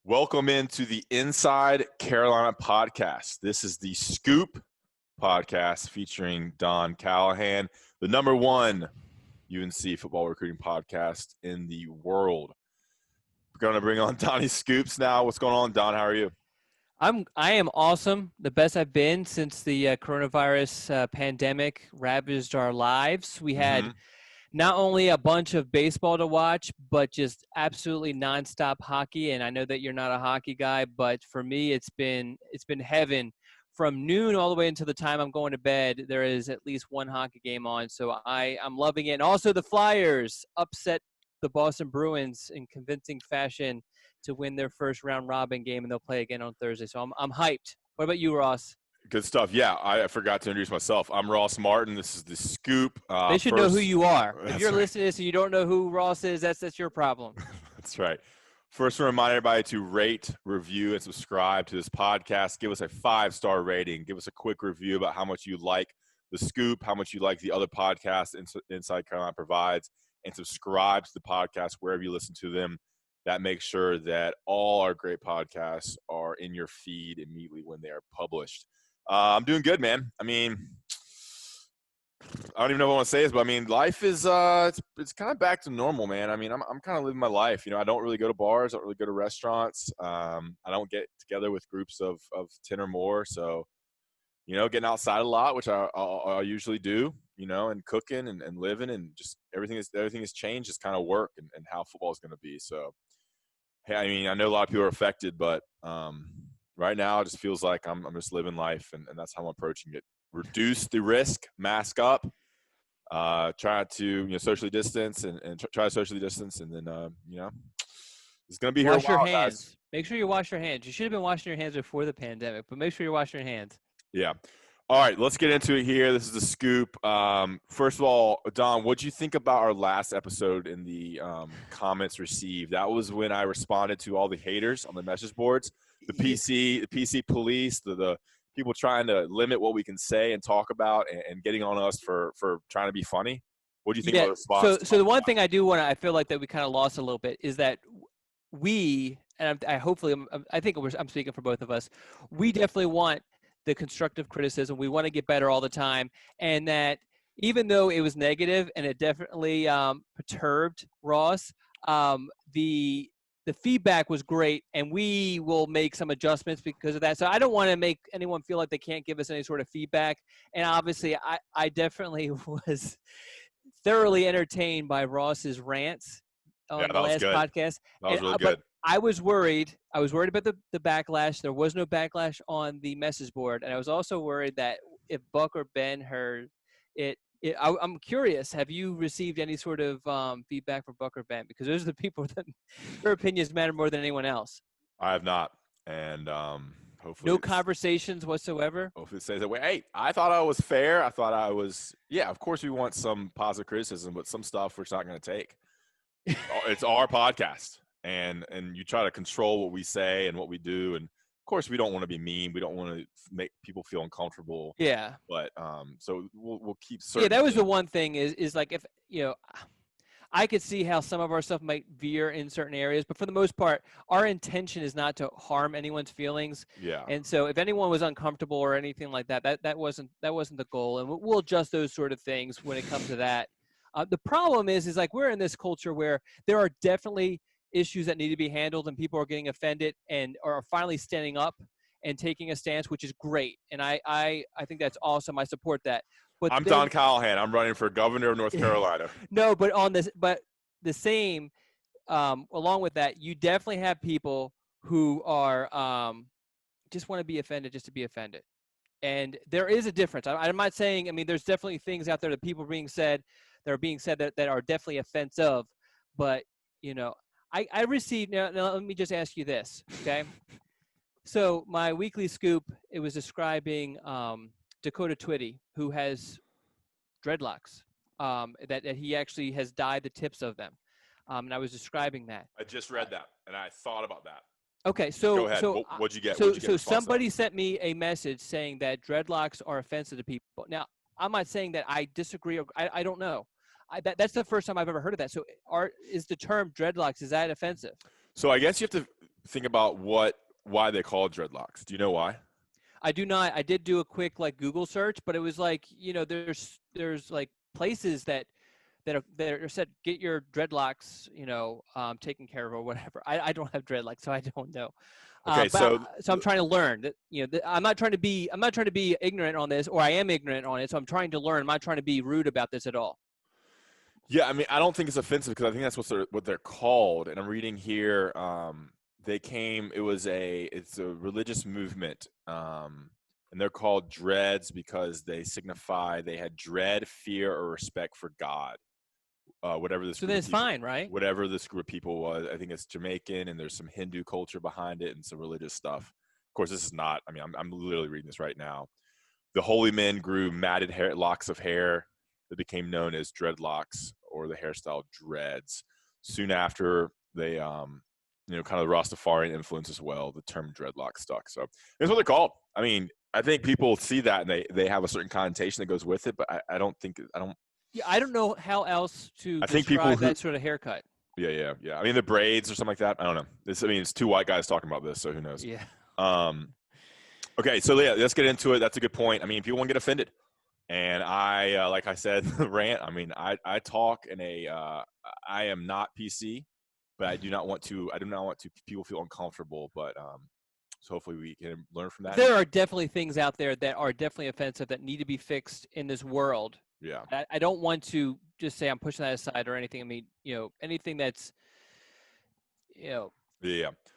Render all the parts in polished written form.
Welcome into the Inside Carolina podcast. This is the Scoop podcast featuring Don Callahan, the number one UNC football recruiting podcast in the world. We're going to bring on Donnie Scoops now. What's going on, Don? How are you? I am awesome. The best I've been since the coronavirus pandemic ravaged our lives. We had not only a bunch of baseball to watch, but just absolutely nonstop hockey. And I know that you're not a hockey guy, but for me, it's been heaven. From noon all the way until the time I'm going to bed, there is at least one hockey game on. So I'm loving it. And also the Flyers upset the Boston Bruins in convincing fashion to win their first round robin game, and they'll play again on Thursday. So I'm hyped. What about you, Ross? Good stuff. Yeah, I forgot to introduce myself. I'm Ross Martin. This is the Scoop. They should know who you are. If you're right. listening to this and you don't know who Ross is, that's your problem. That's right. First, I remind everybody to rate, review, and subscribe to this podcast. Give us a 5-star rating. Give us a quick review about how much you like the Scoop, how much you like the other podcasts Inside Carolina provides, and subscribe to the podcast wherever you listen to them. That makes sure that all our great podcasts are in your feed immediately when they are published. I'm doing good, man. I mean, I don't even know what I want to say this, but I mean, life is it's kind of back to normal, man. I mean, I'm kind of living my life. You know, I don't really go to bars, I don't really go to restaurants. I don't get together with groups of 10 or more. So, you know, getting outside a lot, which I usually do. You know, and cooking and living, and just everything has changed. Just kind of work and how football is going to be. So, hey, I mean, I know a lot of people are affected, but right now it just feels like I'm just living life, and that's how I'm approaching it. Reduce the risk, mask up, try to socially distance and try to socially distance, and then it's going to be here. Wash your hands. Guys. Make sure you wash your hands. You should have been washing your hands before the pandemic, but make sure you're washing your hands. Yeah. All right, let's get into it here. This is the Scoop. First of all, Don, what did you think about our last episode in the comments received? That was when I responded to all the haters on the message boards, the PC police, the people trying to limit what we can say and talk about, and getting on us for trying to be funny. What do you think about the response? So the one thing I feel like that we kind of lost a little bit is that we, and I think I'm speaking for both of us, we definitely want the constructive criticism. We want to get better all the time. And that even though it was negative and it definitely perturbed Ross, the feedback was great, and we will make some adjustments because of that. So I don't want to make anyone feel like they can't give us any sort of feedback. And obviously I definitely was thoroughly entertained by Ross's rants on the last podcast. That was really good. I was worried. I was worried about the backlash. There was no backlash on the message board. And I was also worried that if Buck or Ben heard it, I'm curious, have you received any sort of feedback from Buck or Ben? Because those are the people that their opinions matter more than anyone else. I have not. And hopefully no conversations whatsoever. Hopefully it says that way. Hey, I thought I was fair. I thought I was, of course we want some positive criticism, but some stuff we're just not going to take. It's our podcast. And you try to control what we say and what we do, and of course we don't want to be mean. We don't want to make people feel uncomfortable. Yeah. But so we'll keep certain. Yeah, that was the one thing is like, if I could see how some of our stuff might veer in certain areas, but for the most part, our intention is not to harm anyone's feelings. Yeah. And so if anyone was uncomfortable or anything like that wasn't the goal, and we'll adjust those sort of things when it comes to that. The problem is like we're in this culture where there are definitely issues that need to be handled, and people are getting offended and are finally standing up and taking a stance, which is great. And I think that's awesome. I support that. But I'm Don Callahan. I'm running for governor of North Carolina. No, but the same, along with that, you definitely have people who are just want to be offended just to be offended. And there is a difference. I'm not saying, there's definitely things out there that people are being said that are definitely offensive, but I received, now let me just ask you this, okay? So my weekly scoop, it was describing Dakota Twitty, who has dreadlocks, that he actually has dyed the tips of them. And I was describing that. I just read that, and I thought about that. Okay, so go ahead. What'd you get? So somebody sent me a message saying that dreadlocks are offensive to people. Now, I'm not saying that I disagree, or I don't know. That's the first time I've ever heard of that. So is the term dreadlocks, is that offensive? So I guess you have to think about why they call dreadlocks? Do you know why? I do not. I did do a quick like Google search, but it was like, there's like places that are said get your dreadlocks, taken care of or whatever. I don't have dreadlocks, so I don't know. Okay, So I'm trying to learn that. I'm not trying to be ignorant on this, or I am ignorant on it. So I'm trying to learn. I'm not trying to be rude about this at all. yeah, I mean, I don't think it's offensive because I think that's what they're called. And I'm reading here, it's a religious movement, and they're called dreads because they had dread, fear, or respect for God. Whatever this So group then of it's people, fine, right? whatever this group of people was. I think it's Jamaican, and there's some Hindu culture behind it and some religious stuff. Of course, this is not. I mean, I'm literally reading this right now. The holy men grew matted locks of hair that became known as dreadlocks, or the hairstyle dreads. Soon after, they, kind of the Rastafarian influence as well. The term dreadlock stuck. So that's what they're called. I mean, I think people see that and they have a certain connotation that goes with it, but I don't think I don't. Yeah, I don't know how else to I think people describe who that sort of haircut. yeah. I mean, the braids or something like that. I don't know. It's two white guys talking about this, so who knows? Yeah. Um, okay, so yeah, let's get into it. That's a good point. I mean, people won't get offended, and like I said, the rant. I mean, I talk in I am not PC, but I do not want to. I do not want to people feel uncomfortable. But so hopefully we can learn from that. There are definitely things out there that are definitely offensive that need to be fixed in this world. Yeah. I don't want to just say I'm pushing that aside or anything. I mean, anything that's, Yeah.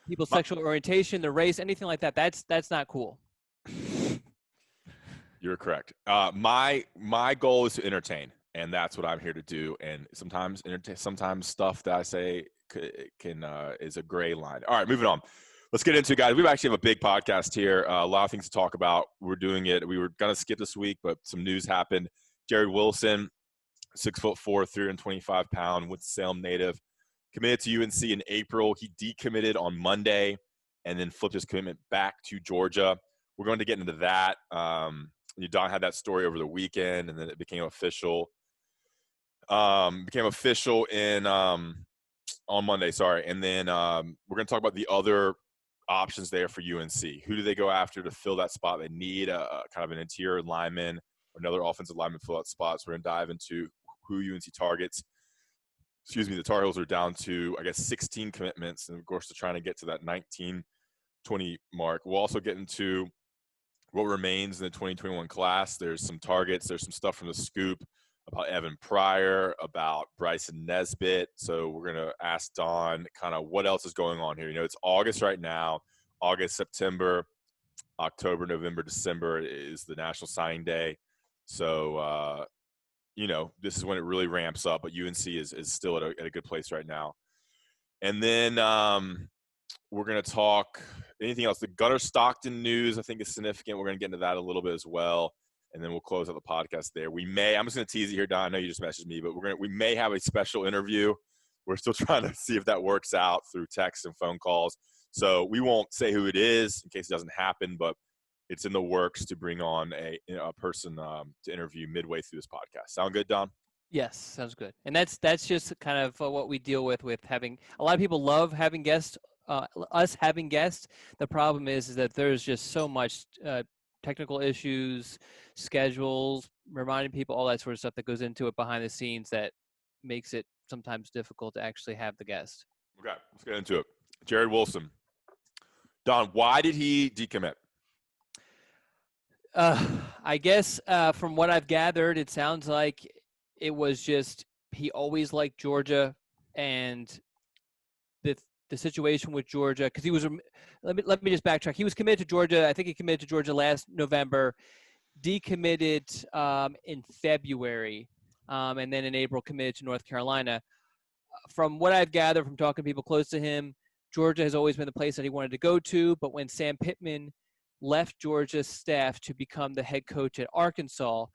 people's My, sexual orientation, their race, anything like that. That's not cool. You're correct. My goal is to entertain, and that's what I'm here to do. And sometimes stuff that I say can is a gray line. All right, moving on. Let's get into it, guys. We actually have a big podcast here. A lot of things to talk about. We're doing it. We were gonna skip this week, but some news happened. Jared Wilson, 6'4", 325-pound, Winston-Salem native, committed to UNC in April. He decommitted on Monday, and then flipped his commitment back to Georgia. We're going to get into that. Don had that story over the weekend, and then it became official. On Monday, sorry. And then we're going to talk about the other options there for UNC. Who do they go after to fill that spot? They need a kind of an interior lineman or another offensive lineman to fill that spot. So we're going to dive into who UNC targets. Excuse me, the Tar Heels are down to, I guess, 16 commitments. And, of course, they're trying to get to that 19-20 mark. We'll also get into what remains in the 2021 class. There's some targets. There's some stuff from the scoop about Evan Pryor, about Bryson Nesbitt. So we're going to ask Don kind of what else is going on here. It's August right now. August, September, October, November, December is the National Signing Day. So, this is when it really ramps up. But UNC is still at a good place right now. And then we're going to talk anything else. The Gunnar Stockton news, I think, is significant. We're going to get into that a little bit as well. And then we'll close out the podcast there. I'm just going to tease it here, Don. I know you just messaged me, but we may have a special interview. We're still trying to see if that works out through text and phone calls. So we won't say who it is in case it doesn't happen, but it's in the works to bring on a person to interview midway through this podcast. Sound good, Don? Yes, sounds good. And that's just kind of what we deal with having – a lot of people love having guests, us having guests. The problem is that there's just so much technical issues, schedules, reminding people, all that sort of stuff that goes into it behind the scenes that makes it sometimes difficult to actually have the guest. Okay, let's get into it. Jared Wilson. Don, why did he decommit? I guess from what I've gathered, it sounds like it was just he always liked Georgia, and the situation with Georgia, because he was let me just backtrack. He was committed to Georgia. I think he committed to Georgia last November, decommitted in February, and then in April committed to North Carolina. From what I've gathered from talking to people close to him, Georgia has always been the place that he wanted to go to. But when Sam Pittman left Georgia's staff to become the head coach at Arkansas,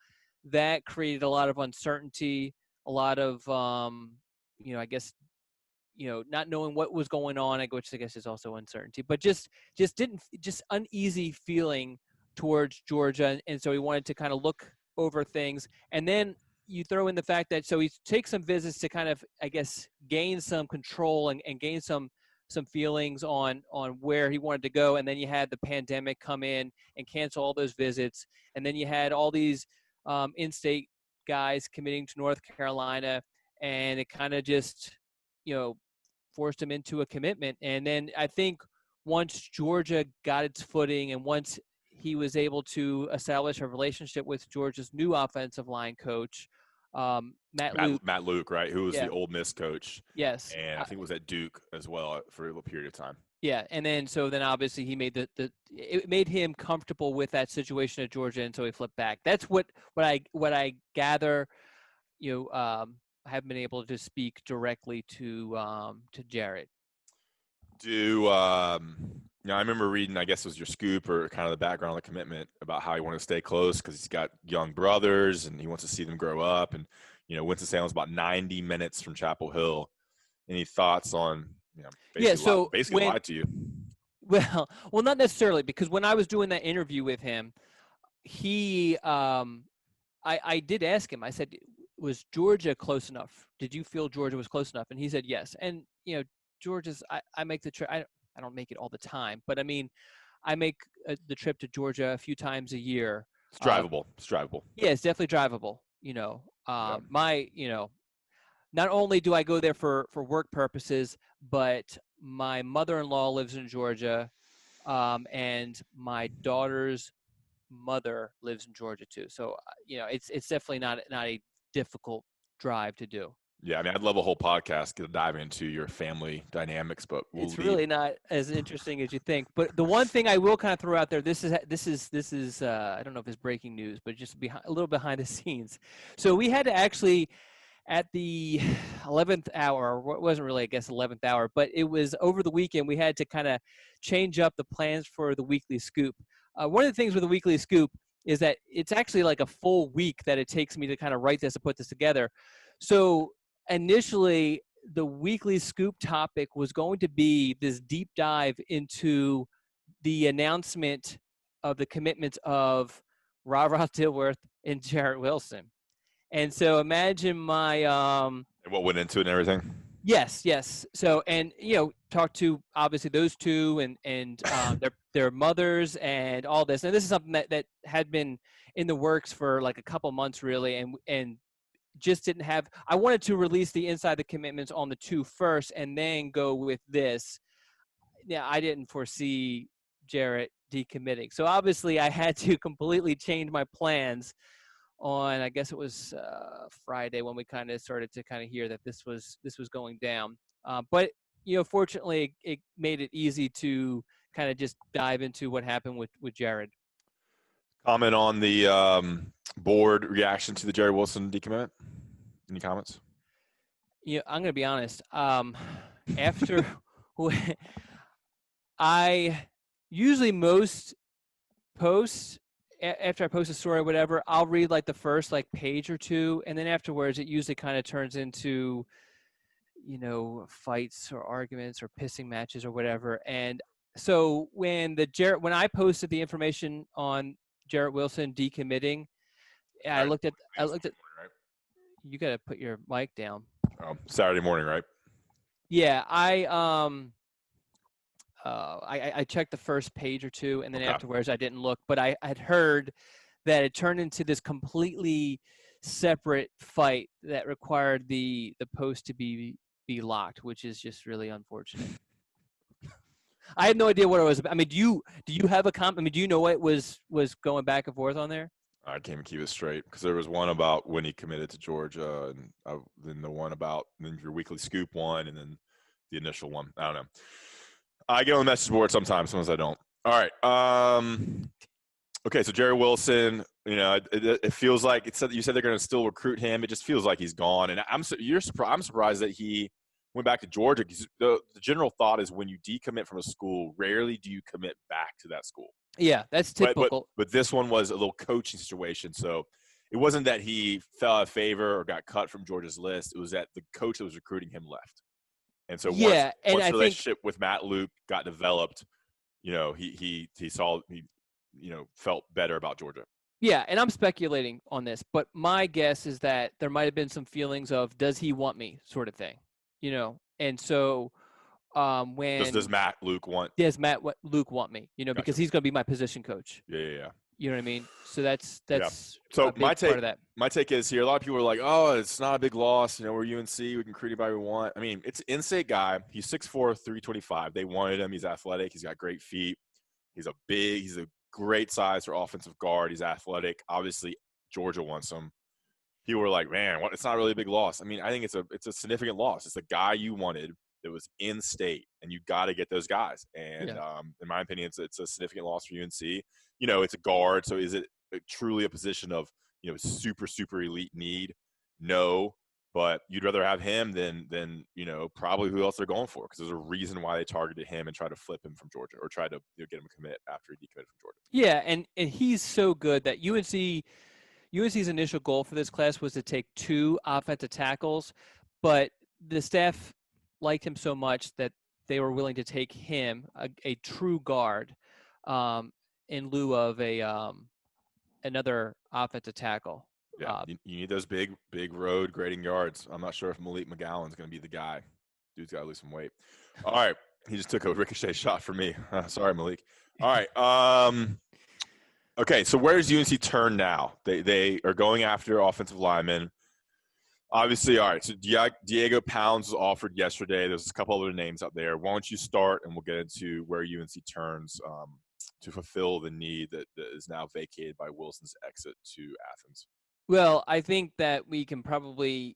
that created a lot of uncertainty, a lot of, I guess, not knowing what was going on, which I guess is also uncertainty, but just uneasy feeling towards Georgia. And so he wanted to kind of look over things. And then you throw in the fact that, so he takes some visits to kind of, I guess, gain some control and gain some some feelings on where he wanted to go, and then you had the pandemic come in and cancel all those visits, and then you had all these in-state guys committing to North Carolina, and it kind of just, forced him into a commitment. And then I think once Georgia got its footing and once he was able to establish a relationship with Georgia's new offensive line coach, Matt Luke. Matt Luke, right? Who was Yeah. the Ole Miss coach. Yes. And I think was at Duke as well for a little period of time. Yeah, and then obviously he made it made him comfortable with that situation at Georgia, and so he flipped back. That's what I gather. I haven't been able to speak directly to Jared. I remember reading, I guess it was your scoop or kind of the background on the commitment about how he wanted to stay close because he's got young brothers and he wants to see them grow up. And, Winston-Salem's about 90 minutes from Chapel Hill. Any thoughts on, basically lied to you? Well, not necessarily, because when I was doing that interview with him, he, I did ask him, I said, was Georgia close enough? Did you feel Georgia was close enough? And he said yes. And, Georgia's, I make the trip. I don't make it all the time, but I mean, I make the trip to Georgia a few times a year. It's drivable. Yeah, it's definitely drivable. Not only do I go there for work purposes, but my mother-in-law lives in Georgia, and my daughter's mother lives in Georgia too. So, it's definitely not a difficult drive to do. Yeah, I mean, I'd love a whole podcast to dive into your family dynamics, but it's really not as interesting as you think. But the one thing I will kind of throw out there, this is I don't know if it's breaking news, but just a little behind the scenes. So we had to actually, at the 11th hour, it wasn't really, I guess, 11th hour, but it was over the weekend, we had to kind of change up the plans for the weekly scoop. One of the things with the weekly scoop is that it's actually like a full week that it takes me to kind of write this and put this together. So initially, the weekly scoop topic was going to be this deep dive into the announcement of the commitments of Rod Dilworth and Jarrett Wilson. And so imagine my and what went into it and everything. Yes. So, and talk to obviously those two and their mothers and all this. And this is something that had been in the works for like a couple months really, and just didn't have. I wanted to release the inside the commitments on the two first, and then go with this. Yeah, I didn't foresee Jarrett decommitting, so obviously I had to completely change my plans on, I guess it was Friday, when we kind of started to kind of hear that this was going down. But fortunately, it made it easy to kind of just dive into what happened with Jared. Comment on the board reaction to the Jerry Wilson decommitment. Any comments? I'm going to be honest. After I usually most posts, after I post a story or whatever, I'll read like the first like page or two, and then afterwards it usually kind of turns into, fights or arguments or pissing matches or whatever. And so when I posted the information on Jarrett Wilson decommitting, I looked at. You got to put your mic down. Saturday morning, right? Yeah, I checked the first page or two, and then afterwards I didn't look. But I had heard that it turned into this completely separate fight that required the post to be locked, which is just really unfortunate. I had no idea what it was about. I mean, do you have a comment? I mean, do you know what was going back and forth on there? I can't even keep it straight because there was one about when he committed to Georgia, and then the one about then your weekly scoop one, and then the initial one. I don't know. I get on the message board sometimes I don't. All right. Okay, so Jerry Wilson, it feels like you said they're going to still recruit him. It just feels like he's gone, and I'm surprised that he went back to Georgia, because the general thought is when you decommit from a school, rarely do you commit back to that school. Yeah, that's typical. But this one was a little coaching situation, so it wasn't that he fell out of favor or got cut from Georgia's list. It was that the coach that was recruiting him left. And so once the relationship with Matt Luke got developed, he felt better about Georgia. Yeah, and I'm speculating on this, but my guess is that there might have been some feelings of, does he want me, sort of thing, and so when Does Luke want? does Luke want me? Gotcha. Because he's going to be my position coach. Yeah. You know what I mean? So that's Yeah. a So big part of that. my take is here. A lot of people are like, "Oh, it's not a big loss. We're UNC. We can create anybody we want." I mean, it's an in-state guy. He's 6'4", 325. They wanted him. He's athletic. He's got great feet. He's a great size for offensive guard. He's athletic. Obviously, Georgia wants him. People were like, "Man, it's not really a big loss." I mean, I think it's a significant loss. It's the guy you wanted that was in state, and you got to get those guys. And in my opinion, it's a significant loss for UNC. It's a guard, so is it truly a position of super elite need? No, but you'd rather have him than probably who else they're going for, because there's a reason why they targeted him and tried to flip him from Georgia, or tried to get him to commit after he decommitted from Georgia. Yeah, and he's so good that UNC's initial goal for this class was to take 2 offensive tackles, but the staff liked him so much that they were willing to take him, a true guard, in lieu of another offensive tackle. Yeah, you need those big road grading yards. I'm not sure if Malik McGowan's going to be the guy. Dude's got to lose some weight. All right, he just took a ricochet shot for me. Sorry, Malik. All right. Okay, so where's UNC turn now? They are going after offensive linemen. Obviously, all right, so Diego Pounds was offered yesterday. There's a couple other names out there. Why don't you start, and we'll get into where UNC turns to fulfill the need that is now vacated by Wilson's exit to Athens. Well, I think that we can probably,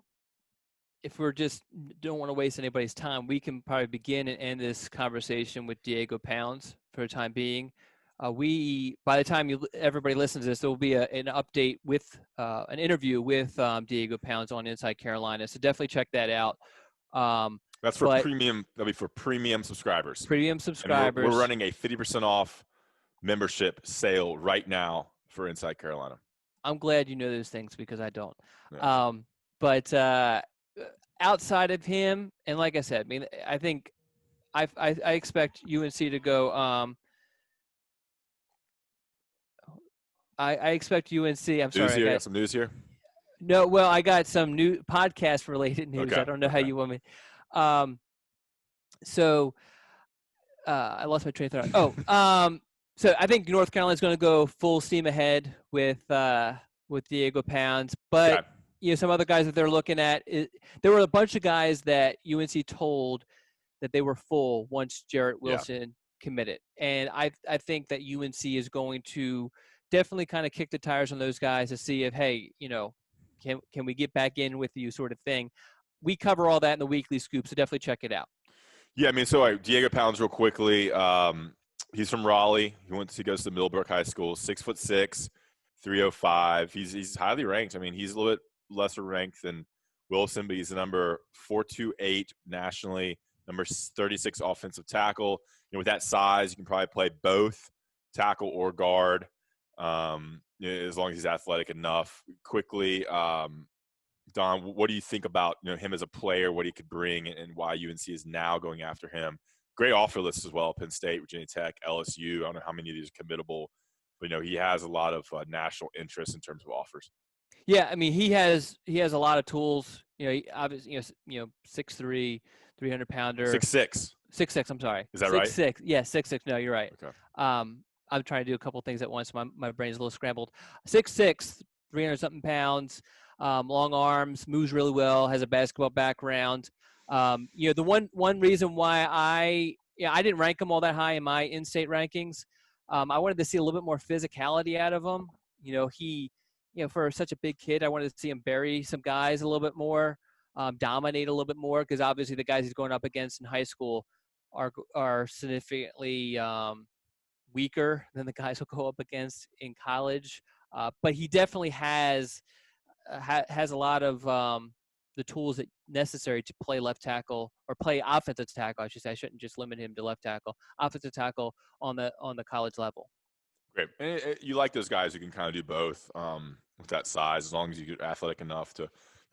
if we're just don't want to waste anybody's time, we can probably begin and end this conversation with Diego Pounds for the time being. By the time everybody listens to this, there will be an update with an interview with Diego Pounds on Inside Carolina. So definitely check that out. That's for premium. That'll be for premium subscribers. Premium subscribers. We're running a 50% off membership sale right now for Inside Carolina. I'm glad you know those things, because I don't. Yeah. But outside of him, and like I said, I mean, I think I expect UNC to go. I expect UNC. I'm sorry. I got some news here. No, well, I got some new podcast related news. Okay. I don't know how you want me. So I lost my train of thought. So I think North Carolina's going to go full steam ahead with Diego Pounds, but some other guys that they're looking at. There were a bunch of guys that UNC told that they were full once Jarrett Wilson committed, and I think that UNC is going to definitely kind of kick the tires on those guys to see if, hey, can we get back in with you, sort of thing. We cover all that in the weekly scoop, so definitely check it out. Yeah, I mean, so Diego Pounds, real quickly. He's from Raleigh. He goes to Millbrook High School. 6'6", 305. He's highly ranked. I mean, he's a little bit lesser ranked than Wilson, but he's the number 428 nationally, number 36 offensive tackle. With that size, you can probably play both tackle or guard, as long as he's athletic enough. Quickly, Don, what do you think about him as a player, what he could bring, and why UNC is now going after him? Great offer list as well: Penn State, Virginia Tech, LSU. I don't know how many of these are committable, but he has a lot of national interest in terms of offers. Yeah, I mean, he has a lot of tools. He obviously 6'3", 300-pounder. 6'6". 6'6". I'm sorry. Is that right? 6'6". Yeah, 6'6". No, you're right. Okay. I'm trying to do a couple things at once. My brain's a little scrambled. 6'6", 300-something pounds. Long arms, moves really well. Has a basketball background. The one reason why I didn't rank him all that high in my in-state rankings. I wanted to see a little bit more physicality out of him. He, for such a big kid, I wanted to see him bury some guys a little bit more, dominate a little bit more, because obviously the guys he's going up against in high school are significantly weaker than the guys he'll go up against in college. But he definitely has a lot of the tools that necessary to play left tackle, or play offensive tackle, I should say. I shouldn't just limit him to left tackle. Offensive tackle on the college level. Great. And you like those guys who can kind of do both with that size, as long as you're athletic enough to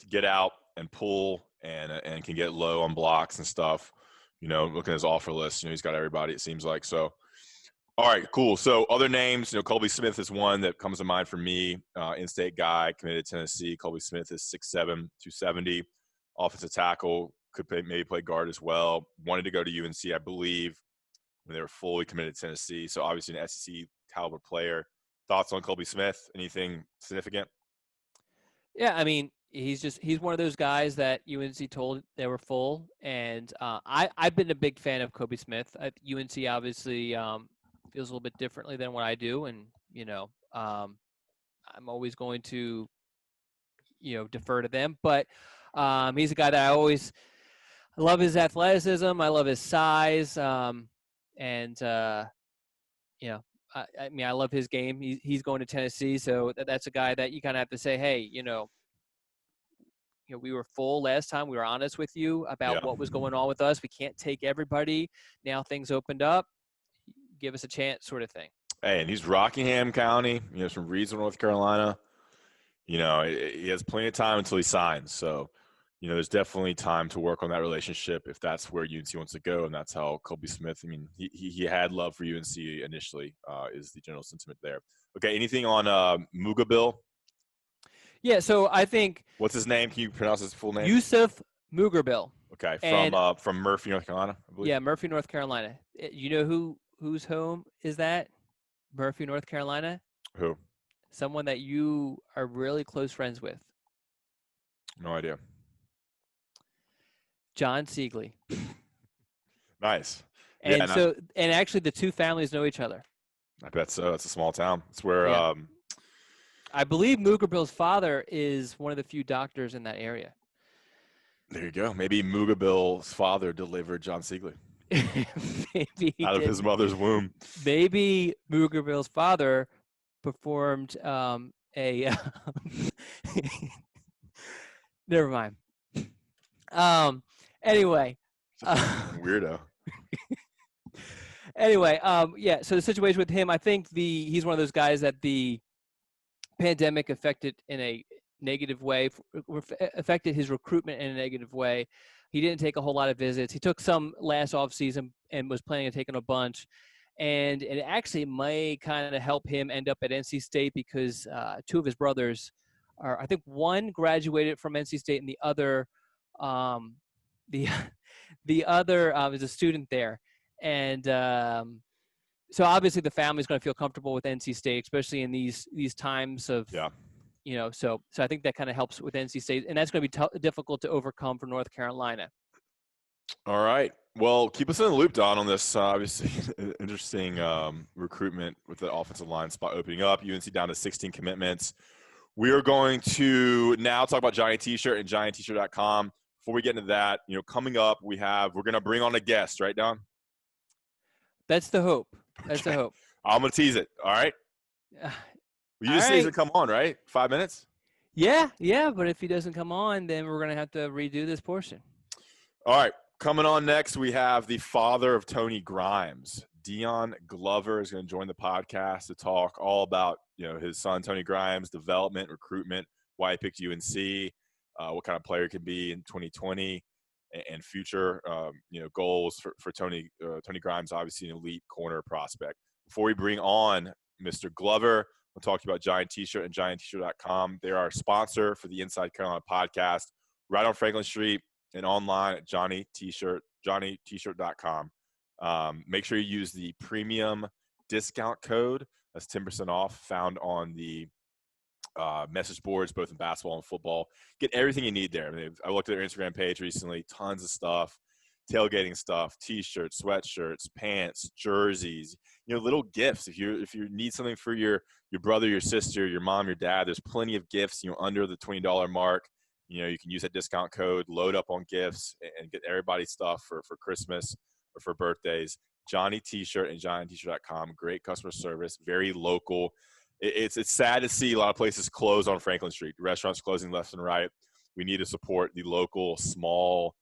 get out and pull and can get low on blocks and stuff. Looking at his offer list, he's got everybody, it seems like. So, all right, cool. So other names, Colby Smith is one that comes to mind for me. In-state guy, committed to Tennessee. Colby Smith is 6'7", 270, offensive tackle. could maybe play guard as well. Wanted to go to UNC, I believe, when they were fully committed to Tennessee. So obviously an SEC caliber player. Thoughts on Kobe Smith? Anything significant? Yeah, I mean, he's one of those guys that UNC told they were full, and I've been a big fan of Kobe Smith. UNC obviously feels a little bit differently than what I do, and I'm always going to defer to them. But he's a guy that I love his athleticism. I love his size, and I mean, I love his game. He's going to Tennessee, so that's a guy that you kind of have to say, hey, we were full last time. We were honest with you about what was going on with us. We can't take everybody. Now things opened up. Give us a chance, sort of thing. Hey, and he's Rockingham County, from Reedsville, North Carolina. He has plenty of time until he signs. So, there's definitely time to work on that relationship if that's where UNC wants to go, and that's how Kobe Smith. I mean, he had love for UNC initially. Is the general sentiment there? Okay, anything on Mugabil? Yeah, so I think. What's his name? Can you pronounce his full name? Yusuf Mugabil. Okay, from Murphy, North Carolina, I believe. Yeah, Murphy, North Carolina. You know whose home is that? Murphy, North Carolina. Who? Someone that you are really close friends with. No idea. John Siegley. Nice. And and actually the two families know each other. I bet so. It's a small town. It's where I believe Mugabil's father is one of the few doctors in that area. There you go. Maybe Mugabil's father delivered John Siegley. Maybe out of his mother's womb. Maybe Mugabil's father performed never mind. Anyway. Weirdo. Anyway, so the situation with him, I think he's one of those guys that the pandemic affected in a negative way, affected his recruitment in a negative way. He didn't take a whole lot of visits. He took some last offseason and was planning on taking a bunch. And it actually may kind of help him end up at NC State because two of his brothers I think one graduated from NC State and the other is a student there. And so obviously the family's going to feel comfortable with NC State, especially in these times of, so I think that kind of helps with NC State, and that's going to be difficult to overcome for North Carolina. All right. Well, keep us in the loop, Don, on this obviously interesting recruitment with the offensive line spot opening up. UNC down to 16 commitments. We are going to now talk about Giant T-shirt and GiantT-shirt.com. Before we get into that, coming up, we're going to bring on a guest, right, Don? That's the hope. That's the hope. I'm going to tease it. All right. You just say he's going to come on, right? 5 minutes? Yeah. But if he doesn't come on, then we're going to have to redo this portion. All right. Coming on next, we have the father of Tony Grimes. Deon Glover is going to join the podcast to talk all about, his son, Tony Grimes, development, recruitment, why he picked UNC, what kind of player he can be in 2020 and future, goals for Tony Grimes, obviously an elite corner prospect. Before we bring on Mr. Glover, we'll talk about Giant T-shirt and GiantT-shirt.com. They're our sponsor for the Inside Carolina podcast, right on Franklin Street and online at GiantT-shirt.com. Make sure you use the premium discount code. That's 10% off, found on the message boards, both in basketball and football. Get everything you need there. I looked at their Instagram page recently, tons of stuff, tailgating stuff, T-shirts, sweatshirts, pants, jerseys, little gifts. If you need something for your brother, your sister, your mom, your dad, there's plenty of gifts, under the $20 mark. You can use that discount code, load up on gifts, and get everybody stuff for Christmas or for birthdays. Johnny T-shirt and GiantT-shirt.com. Great customer service, very local. It's sad to see a lot of places close on Franklin Street. Restaurants closing left and right. We need to support the local small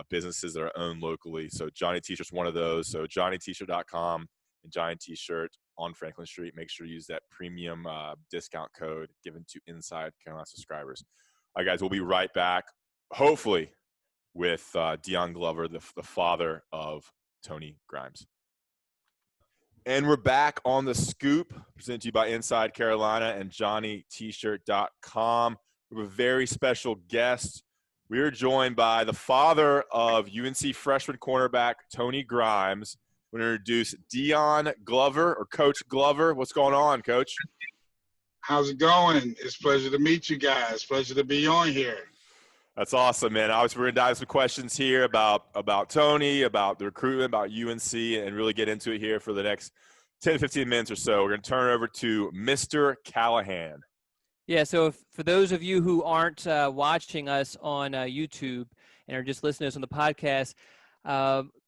businesses that are owned locally. So Johnny T-shirt's one of those. So JohnnyT-shirt.com and Giant T-shirt on Franklin Street. Make sure you use that premium discount code given to Inside Carolina subscribers. All right, guys, we'll be right back, hopefully, with Deon Glover, the father of Tony Grimes. And we're back on the scoop, presented to you by Inside Carolina and JohnnyT-shirt.com. We have a very special guest We are joined by the father of UNC freshman cornerback Tony Grimes. We're going to introduce Deon Glover, or Coach Glover. What's going on, Coach? How's it going? It's a pleasure to meet you guys. Pleasure to be on here. That's awesome, man. Obviously, we're going to dive some questions here about Tony, about the recruitment, about UNC, and really get into it here for the next 10, 15 minutes or so. We're going to turn it over to Mr. Callahan. Yeah, so for those of you who aren't watching us on YouTube and are just listening to us on the podcast,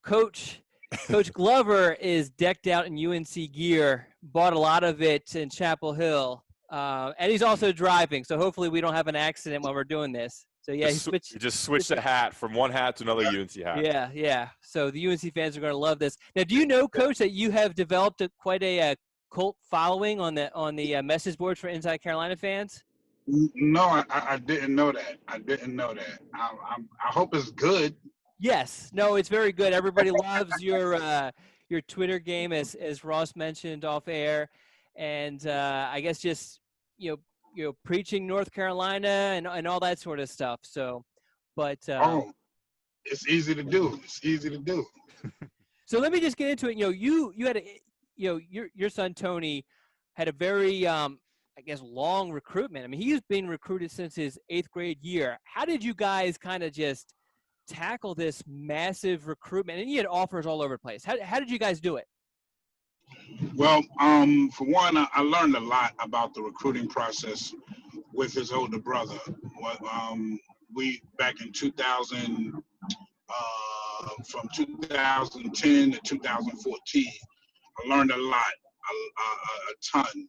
Coach Glover is decked out in UNC gear, bought a lot of it in Chapel Hill, and he's also driving, so hopefully we don't have an accident while we're doing this. So, yeah, he just switched the hat from one hat to another UNC hat. Yeah. So the UNC fans are going to love this. Now, do you know, Coach, that you have developed quite a cult following on the message boards for Inside Carolina fans? No, I didn't know that. I hope it's good. Yes. No, it's very good. Everybody loves your Twitter game, as Ross mentioned off air, and I guess just preaching North Carolina and all that sort of stuff. So, but it's easy to do. So let me just get into it. You had your son Tony had a very I guess long recruitment. I mean, he's been recruited since his 8th grade year. How did you guys kind of just tackle this massive recruitment? And you had offers all over the place. How did you guys do it? Well, for one, I learned a lot about the recruiting process with his older brother. We back in 2000, from 2010 to 2014, I learned a lot, a ton.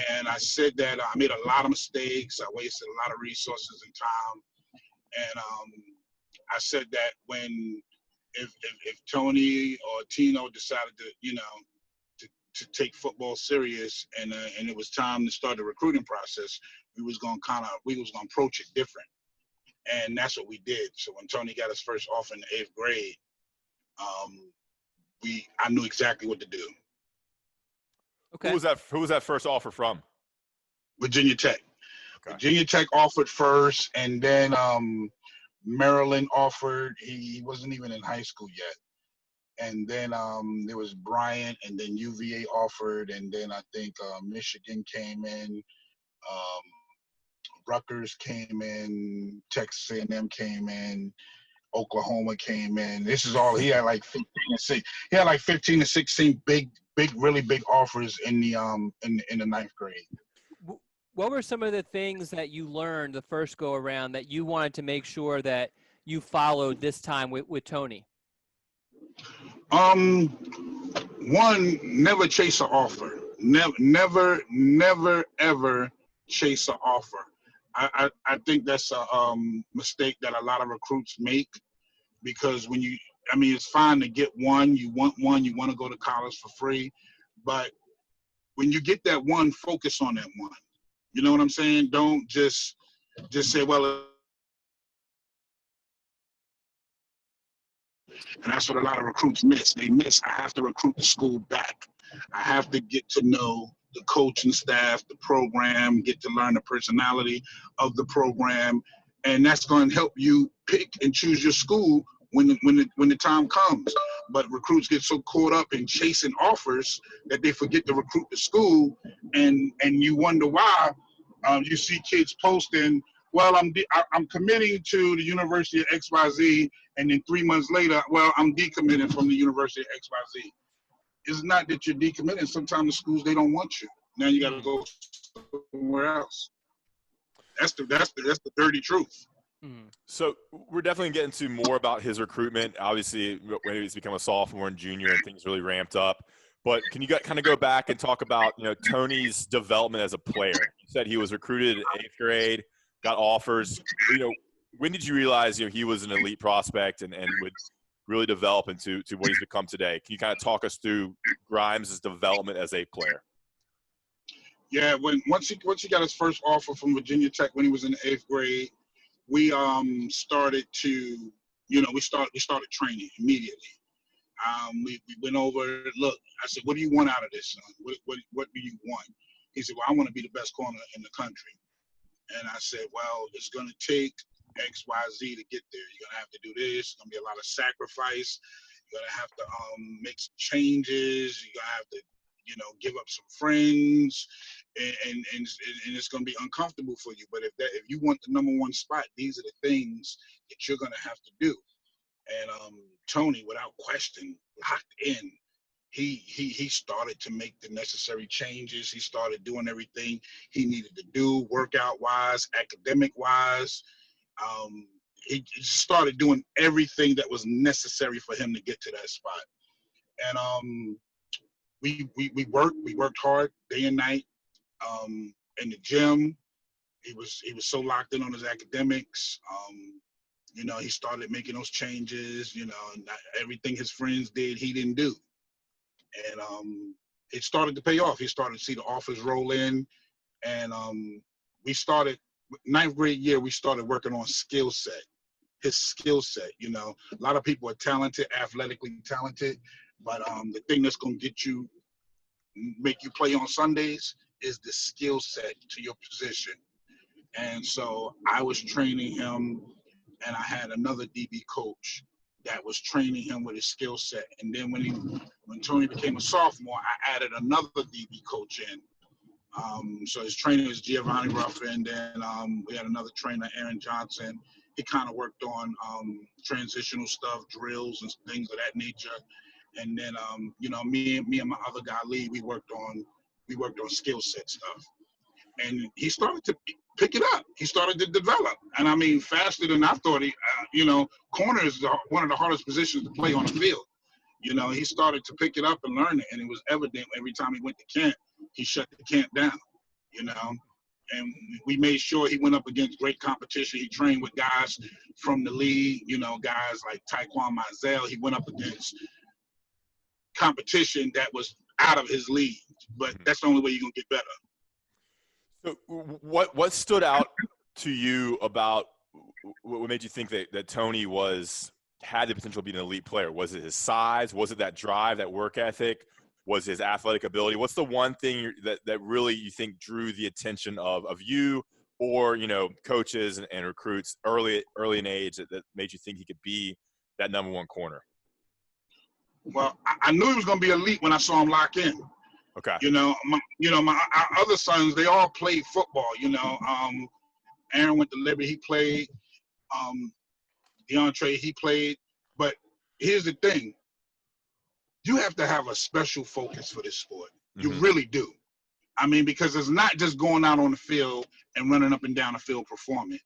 And I said that I made a lot of mistakes. I wasted a lot of resources and time. And I said that if Tony or Tino decided to take football serious and it was time to start the recruiting process, we was gonna approach it different. And that's what we did. So when Tony got his first offer in the 8th grade, I knew exactly what to do. Okay. Who was that first offer from? Virginia Tech. Okay. Virginia Tech offered first, and then Maryland offered. He wasn't even in high school yet. And then there was Bryant, and then UVA offered, and then I think Michigan came in, Rutgers came in, Texas A&M came in, Oklahoma came in. This is all he had like 15 to 16 really big offers in the 9th grade. What were some of the things that you learned the first go around that you wanted to make sure that you followed this time with Tony? One, never chase an offer. Never, ever chase an offer. I think that's a mistake that a lot of recruits make, because it's fine to get one. You want to go to college for free, but when you get that one, focus on that one. You know what I'm saying? Don't just say, well. And that's what a lot of recruits miss. They miss, I have to recruit the school back. I have to get to know the coaching staff, the program, get to learn the personality of the program. And that's going to help you pick and choose your school when the time comes. But recruits get so caught up in chasing offers that they forget to recruit the school. And you wonder why. You see kids posting, well, I'm committing to the University of XYZ, and then 3 months later, well, I'm decommitting from the University of XYZ. It's not that you're decommitting. Sometimes the schools, they don't want you. Now you got to go somewhere else. That's the dirty truth. So we're definitely getting to more about his recruitment. Obviously, when he's become a sophomore and junior, and things really ramped up. But can you kind of go back and talk about Tony's development as a player? You said he was recruited in 8th grade, got offers. When did you realize he was an elite prospect and would really develop into what he's become today? Can you kind of talk us through Grimes' development as a player? Yeah, once he got his first offer from Virginia Tech when he was in the 8th grade, we started to we started training immediately. We went over. Look, I said, what do you want out of this, son? What do you want? He said, well, I want to be the best corner in the country. And I said, well, it's going to take X, Y, Z to get there. You're gonna have to do this. It's gonna be a lot of sacrifice. You're gonna have to make some changes. You're gonna have to, give up some friends, and it's gonna be uncomfortable for you. But if you want the number one spot, these are the things that you're gonna have to do. And Tony, without question, locked in. He started to make the necessary changes. He started doing everything he needed to do, workout wise, academic wise. He started doing everything that was necessary for him to get to that spot. And we worked hard day and night in the gym. He was so locked in on his academics. He started making those changes. Not everything his friends did, he didn't do. And it started to pay off. He started to see the offers roll in. And we started, ninth grade year, we started working on skill set, his skill set. A lot of people are talented, athletically talented, but the thing that's going to make you play on Sundays is the skill set to your position. And so I was training him, and I had another DB coach that was training him with his skill set. And then when Tony became a sophomore, I added another DB coach in. So his trainer is Giovanni Ruff, and then we had another trainer, Aaron Johnson. He kind of worked on transitional stuff, drills and things of that nature. And then me and my other guy Lee, we worked on skill set stuff. And he started to pick it up. He started to develop. And I mean, faster than I thought. Corner is one of the hardest positions to play on the field. He started to pick it up and learn it. And it was evident every time he went to camp, he shut the camp down, And we made sure he went up against great competition. He trained with guys from the league, guys like Taekwon Mizell. He went up against competition that was out of his league. But that's the only way you're going to get better. So what stood out to you about what made you think that Tony had the potential to be an elite player? Was it his size? Was it that drive, that work ethic? Was his athletic ability? What's the one thing that really you think drew the attention of you or, coaches and recruits early in age that made you think he could be that number one corner? Well, I knew he was going to be elite when I saw him lock in. Okay. Our other sons, they all played football. Aaron went to Liberty, he played. DeAndre, he played. But here's the thing: you have to have a special focus for this sport. You really do. I mean, because it's not just going out on the field and running up and down the field performing.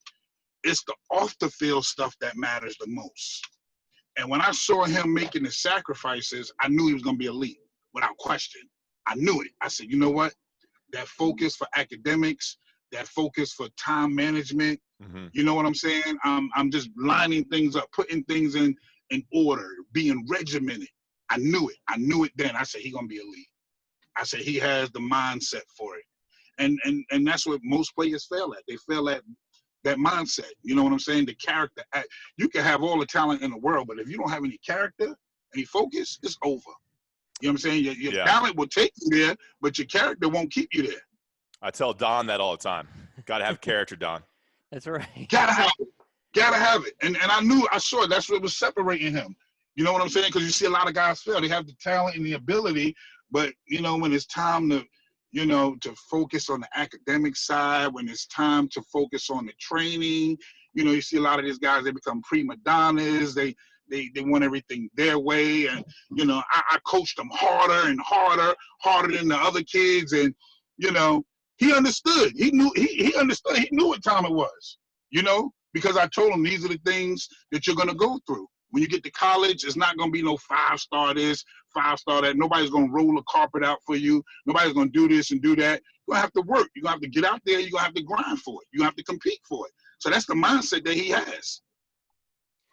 It's the off the field stuff that matters the most. And when I saw him making the sacrifices, I knew he was going to be elite without question. I knew it. I said, you know what? That focus for academics, that focus for time management, you know what I'm saying? I'm just lining things up, putting things in order, being regimented. I knew it. I knew it then. I said, he's going to be elite. I said, he has the mindset for it. And that's what most players fail at. They fail at that mindset. You know what I'm saying? The character. You can have all the talent in the world, but if you don't have any character, any focus, it's over. You know what I'm saying? Your talent will take you there, but your character won't keep you there. I tell Don that all the time. Got to have character, Don. That's right. Gotta have it. Gotta have it. And I saw it. That's what was separating him. You know what I'm saying? Because you see a lot of guys fail. They have the talent and the ability, but, when it's time to, to focus on the academic side, when it's time to focus on the training, you see a lot of these guys, they become prima donnas. They want everything their way. And, I coached them harder and harder than the other kids. And, he understood. He knew he understood. He knew what time it was, because I told him these are the things that you're going to go through. When you get to college, it's not going to be no 5-star this, 5-star that. Nobody's going to roll a carpet out for you. Nobody's going to do this and do that. You're going to have to work. You're going to have to get out there. You're going to have to grind for it. You're going to have to compete for it. So that's the mindset that he has.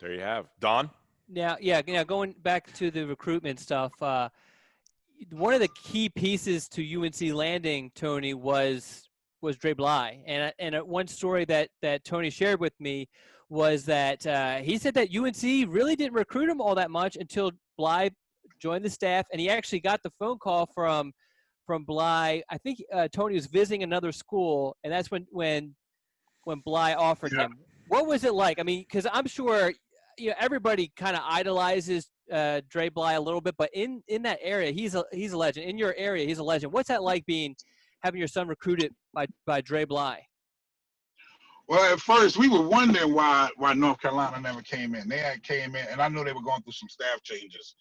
There you have. Don? Now, going back to the recruitment stuff, one of the key pieces to UNC landing, Tony, was Dre Bly. And one story that Tony shared with me was that he said that UNC really didn't recruit him all that much until Bly joined the staff, and he actually got the phone call from Bly. I think Tony was visiting another school, and that's when Bly offered him. What was it like? I mean, because I'm sure everybody kind of idolizes Dre Bly a little bit, but in that area, he's a legend. In your area, he's a legend. What's that like having your son recruited by Dre Bly? Well, at first we were wondering why North Carolina never came in. They had came in, and I know they were going through some staff changes,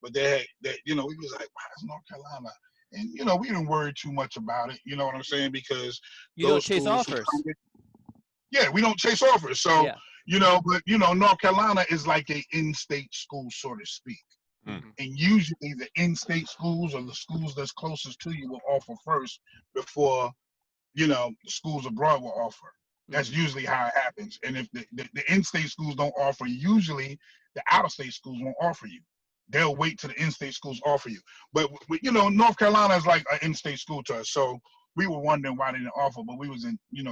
but we was like, why is North Carolina? And we didn't worry too much about it. You know what I'm saying? Because you don't chase offers. Yeah, we don't chase offers. So yeah. But North Carolina is like a in-state school, so to speak. Mm-hmm. And usually the in-state schools or the schools that's closest to you will offer first before the schools abroad will offer. That's usually how it happens. And if the in-state schools don't offer, usually the out-of-state schools won't offer you. They'll wait till the in-state schools offer you. But North Carolina is like an in-state school to us. So we were wondering why they didn't offer, but we was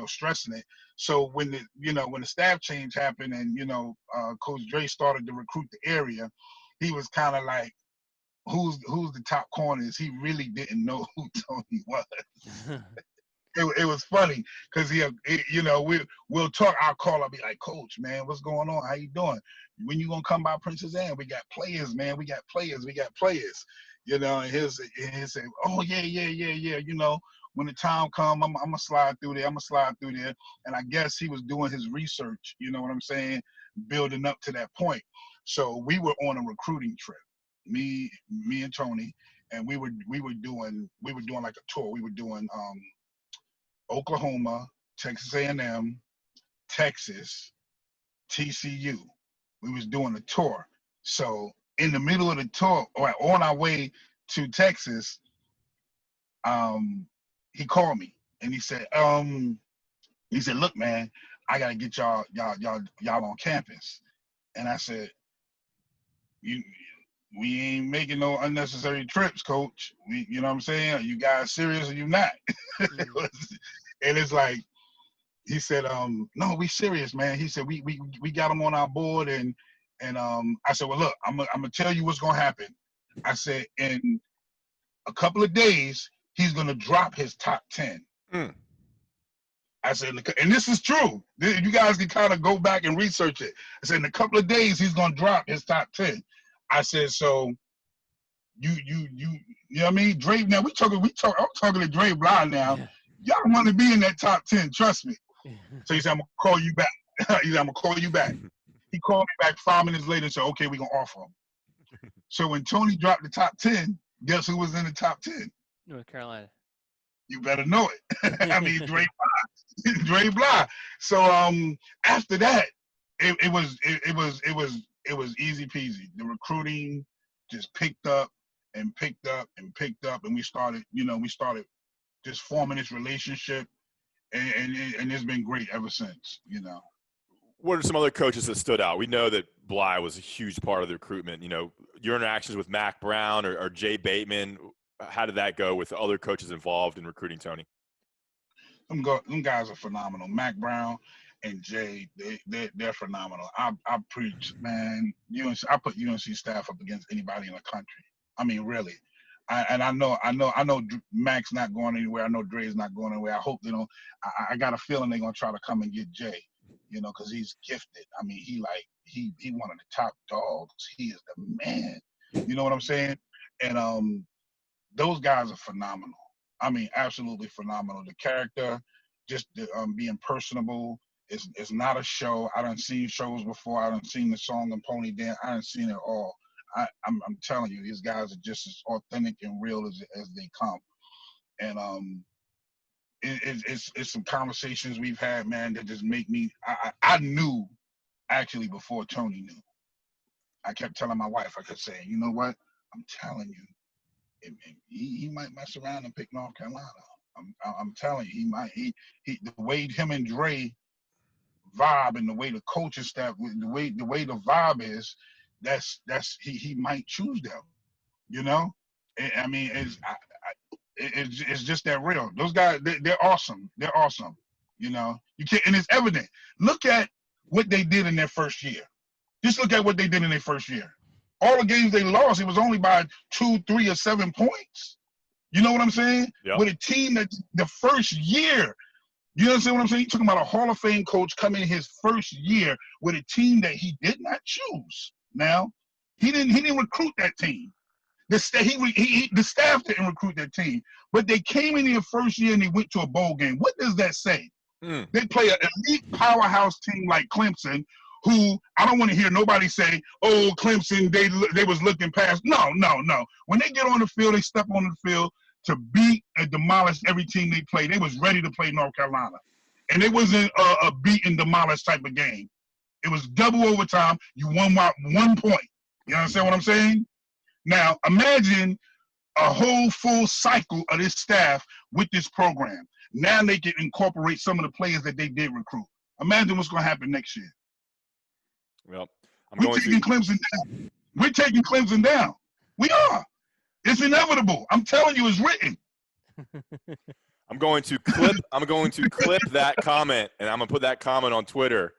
stressing it. So when the staff change happened and Coach Dre started to recruit the area, he was kind of like, who's the top corners? He really didn't know who Tony was. It was funny because we'll talk. I'll call. I'll be like, Coach, man, what's going on? How you doing? When you gonna come by Princess Anne? We got players, man. We got players. And he'll say, oh yeah. When the time come, I'm gonna slide through there. And I guess he was doing his research. You know what I'm saying? Building up to that point. So we were on a recruiting trip. Me and Tony, and we were doing like a tour. We were doing Oklahoma, Texas A&M, Texas, TCU. We was doing a tour. So in the middle of the tour, or on our way to Texas, he called me and he said, look, man, I gotta get y'all on campus. And I said, we ain't making no unnecessary trips, Coach. You know what I'm saying? Are you guys serious or you not? And it's like, he said, no, we serious, man. He said, we got him on our board. And I said, well, look, I'm gonna tell you what's gonna happen. I said, in a couple of days, he's gonna drop his top 10. I said, and this is true. You guys can kind of go back and research it. I said, in a couple of days, he's gonna drop his top 10. I said, so you know what I mean? Dre, now I'm talking to Dre Bly now. Y'all want to be in that top 10, trust me. So he said, I'm gonna call you back. He said, I'm gonna call you back. He called me back 5 minutes later and said, okay, we're gonna offer him. So when Tony dropped the top 10, guess who was in the top 10? North Carolina. You better know it. I mean, Dre Bly. So after that, it was easy peasy. The recruiting just picked up, and we started just forming this relationship, and it's been great ever since. What are some other coaches that stood out? We know that Bly was a huge part of the recruitment. Your interactions with Mac Brown or Jay Bateman, how did that go with other coaches involved in recruiting Tony? Them guys are phenomenal. Mac Brown and Jay, they're phenomenal. I preach, man. I put UNC staff up against anybody in the country. I mean, really. I know Mac's not going anywhere. I know Dre's not going anywhere. I hope they don't. I got a feeling they're gonna try to come and get Jay, because he's gifted. I mean, he one of the top dogs. He is the man. You know what I'm saying? And those guys are phenomenal. I mean, absolutely phenomenal. The character, just being personable. It's not a show. I done seen shows before. I done seen the Song and Pony Dance. I done seen it all. I'm telling you, these guys are just as authentic and real as they come. And it's some conversations we've had, man, that just make me. I knew actually before Tony knew. I kept telling my wife, I kept saying, you know what? I'm telling you, he might mess around and pick North Carolina. I'm telling you, he might. He the way him and Dre vibe and the way the coaching staff, the way the vibe is, that's he might choose them. I mean, it's just that real. Those guys, they're awesome. They're awesome. You can't, and it's evident. Look at what they did in their first year. Just look at what they did in their first year. All the games they lost, it was only by 2, 3, or 7 points. You know what I'm saying? Yep. With a team that the first year You understand what I'm saying? You're talking about a Hall of Fame coach coming in his first year with a team that he did not choose. Now, he didn't recruit that team. The staff didn't recruit that team, but they came in their first year and they went to a bowl game. What does that say? They play an elite powerhouse team like Clemson, who I don't want to hear nobody say, "Oh, Clemson, they was looking past." No. When they get on the field, they step on the field to beat and demolish every team they play. They was ready to play North Carolina, and it wasn't a beat and demolish type of game. It was double overtime. You won by 1 point. You understand what I'm saying? Now, imagine a whole full cycle of this staff with this program. Now they can incorporate some of the players that they did recruit. Imagine what's going to happen next year. Well, We're taking Clemson down. We're taking Clemson down. We are. It's inevitable. I'm telling you, it's written. I'm going to clip that comment, and I'm gonna put that comment on Twitter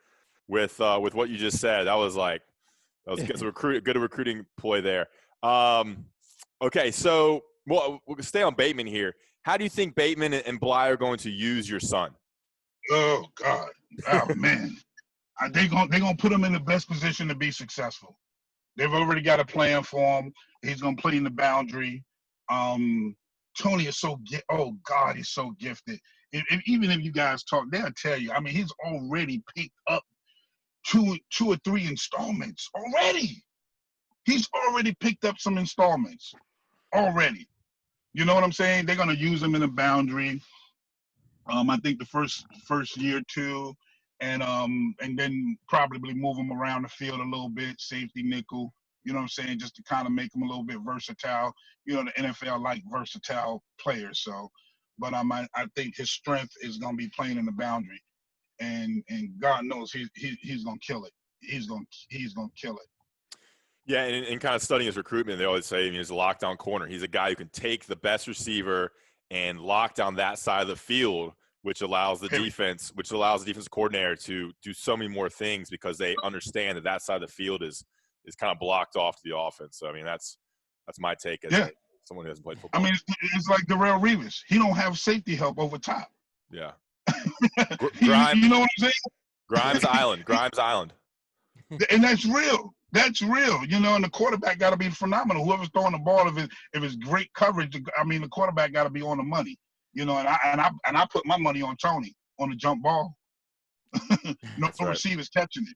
with what you just said. That was a good recruiting ploy there. Okay, so we'll stay on Bateman here. How do you think Bateman and Bly are going to use your son? Oh God, oh man, they're gonna put him in the best position to be successful. They've already got a plan for him. He's gonna play in the boundary. Tony is he's so gifted. Even if you guys talk, they'll tell you. I mean, he's already picked up two or three installments already. He's already picked up some installments already. You know what I'm saying? They're gonna use him in the boundary. I think the first year or two, and then probably move him around the field a little bit, safety nickel. You know what I'm saying? Just to kind of make him a little bit versatile. You know, the NFL like versatile players. So, but I think his strength is gonna be playing in the boundary, and God knows he's gonna kill it. He's gonna kill it. Yeah, and kind of studying his recruitment, they always say he's a lockdown corner. He's a guy who can take the best receiver and lock down that side of the field, which allows the defense coordinator to do so many more things because they understand that side of the field is kind of blocked off to the offense. So I mean, that's my take as someone who hasn't played football. I mean, it's like Darrelle Revis. He don't have safety help over top. Yeah. Grimes, you know what I'm saying? Grimes Island. And that's real. That's real. You know, and the quarterback got to be phenomenal. Whoever's throwing the ball, if it's great coverage, I mean, the quarterback got to be on the money. You know, and I put my money on Tony on the jump ball. No receivers catching it.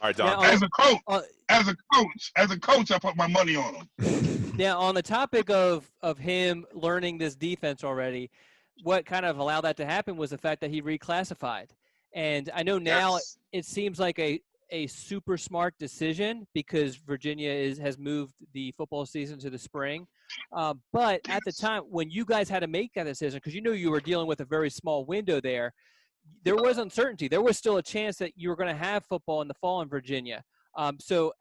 All right, Don. Now, as a coach, I put my money on him. Now, on the topic of him learning this defense already, what kind of allowed that to happen was the fact that he reclassified. And I know now it seems like a super smart decision because Virginia has moved the football season to the spring. But at the time when you guys had to make that decision, because you were dealing with a very small window there was uncertainty. There was still a chance that you were going to have football in the fall in Virginia. So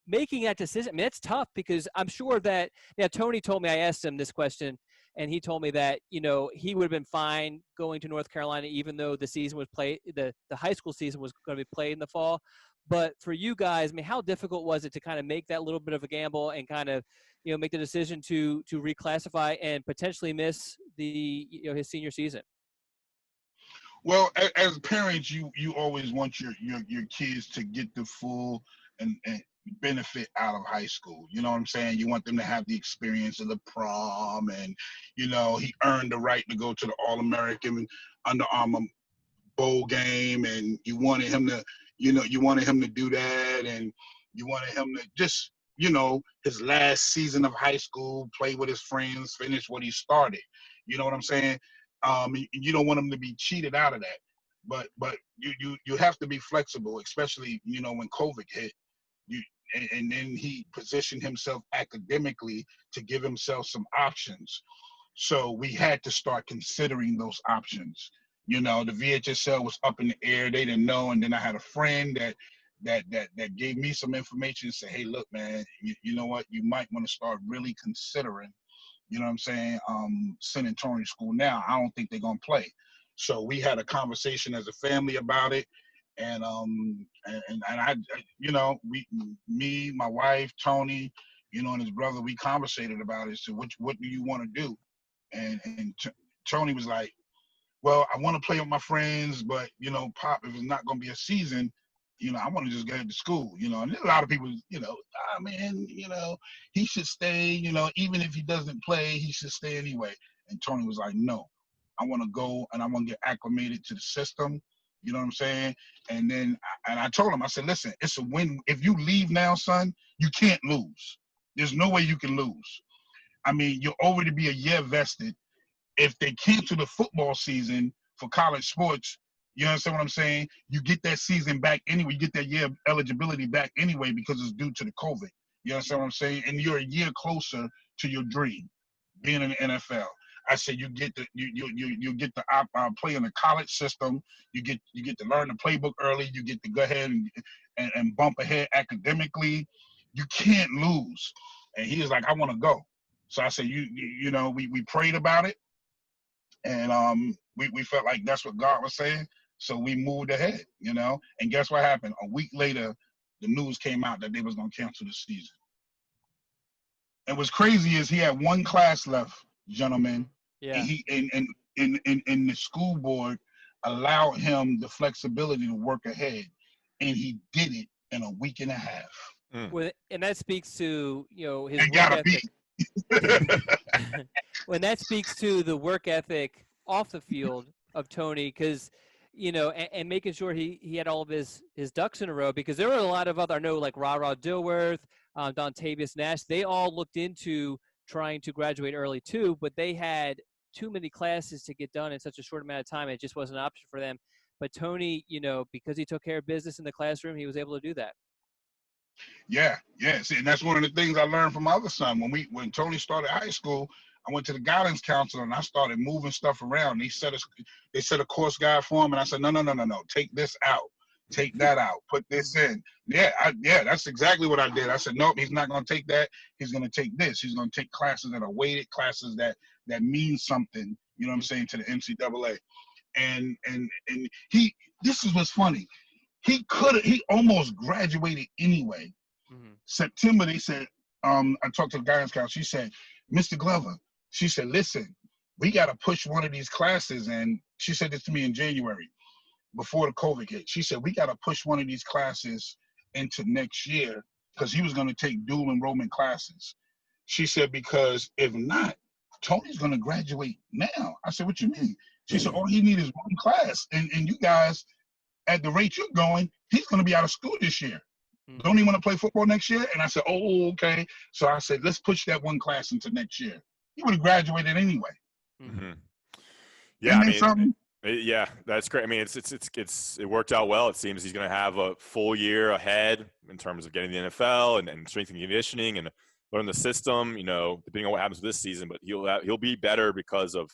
making that decision, I mean, it's tough because I'm sure that Tony told me, I asked him this question, and he told me that, he would have been fine going to North Carolina, even though the season was played, the high school season was going to be played in the fall. But for you guys, I mean, how difficult was it to kind of make that little bit of a gamble and kind of, make the decision to reclassify and potentially miss his senior season? Well, as parents, you always want your kids to get the full and benefit out of high school. You know what I'm saying? You want them to have the experience of the prom, and he earned the right to go to the All-American Under Armour bowl game, and you wanted him to do that, and you wanted him to just his last season of high school, play with his friends, finish what he started. You know what I'm saying? You don't want him to be cheated out of that, but you have to be flexible, especially when COVID hit. And then he positioned himself academically to give himself some options. So we had to start considering those options. The VHSL was up in the air; they didn't know. And then I had a friend that gave me some information and said, "Hey, look, man, you know what? You might want to start really considering." You know what I'm saying? Sending Tony to school now. I don't think they're gonna play. So we had a conversation as a family about it, and I me, my wife, Tony, and his brother, we conversated about it. So what do you want to do? And Tony was like, well, I want to play with my friends, but, Pop, if it's not going to be a season, I want to just get to school, and there's a lot of people, man, he should stay, even if he doesn't play, he should stay anyway. And Tony was like, no, I want to go and I want to get acclimated to the system. You know what I'm saying? And then, and I told him, I said, listen, it's a win. If you leave now, son, you can't lose. There's no way you can lose. I mean, you'll already be a year vested. If they cancel the football season for college sports, you understand what I'm saying? You get that season back anyway. You get that year of eligibility back anyway because it's due to the COVID. You understand what I'm saying? And you're a year closer to your dream, being in the NFL. I said you get you get to play in the college system. You get to learn the playbook early. You get to go ahead and bump ahead academically. You can't lose. And he was like, I want to go. So I said, we prayed about it. And we felt like that's what God was saying. So we moved ahead, And guess what happened? A week later, the news came out that they was going to cancel the season. And what's crazy is he had one class left, gentlemen. Yeah. And he and the school board allowed him the flexibility to work ahead. And he did it in a week and a half. Well, and that speaks to, his and work ethic. When that speaks to the work ethic off the field of Tony, because, and making sure he had all of his ducks in a row, because there were a lot of other, I know, like Ra Dilworth, Dontavius Nash, they all looked into trying to graduate early too, but they had too many classes to get done in such a short amount of time. It just wasn't an option for them. But Tony, because he took care of business in the classroom, he was able to do that. Yeah. See, and that's one of the things I learned from my other son. When Tony started high school, I went to the guidance counselor and I started moving stuff around. They set a course guide for him, and I said, no, take this out, take that out, put this in. Yeah, that's exactly what I did. I said, nope, he's not going to take that. He's going to take this. He's going to take classes that are weighted, classes that mean something. You know what I'm saying, to the NCAA. And this is what's funny. He almost graduated anyway. Mm-hmm. September, they said, I talked to the guidance counselor. She said, Mr. Glover, she said, listen, we got to push one of these classes. And she said this to me in January before the COVID hit. She said, we got to push one of these classes into next year because he was going to take dual enrollment classes. She said, because if not, Tony's going to graduate now. I said, what you mean? She said, all he needs is one class. And you guys, at the rate you're going, he's going to be out of school this year. Mm-hmm. Don't he want to play football next year? And I said, oh, okay. So I said, let's push that one class into next year. He would have graduated anyway. Mm-hmm. Yeah, yeah, that's great. I mean, it worked out well. It seems he's going to have a full year ahead in terms of getting the NFL and strength and conditioning and learn the system. Depending on what happens this season, but he'll be better because of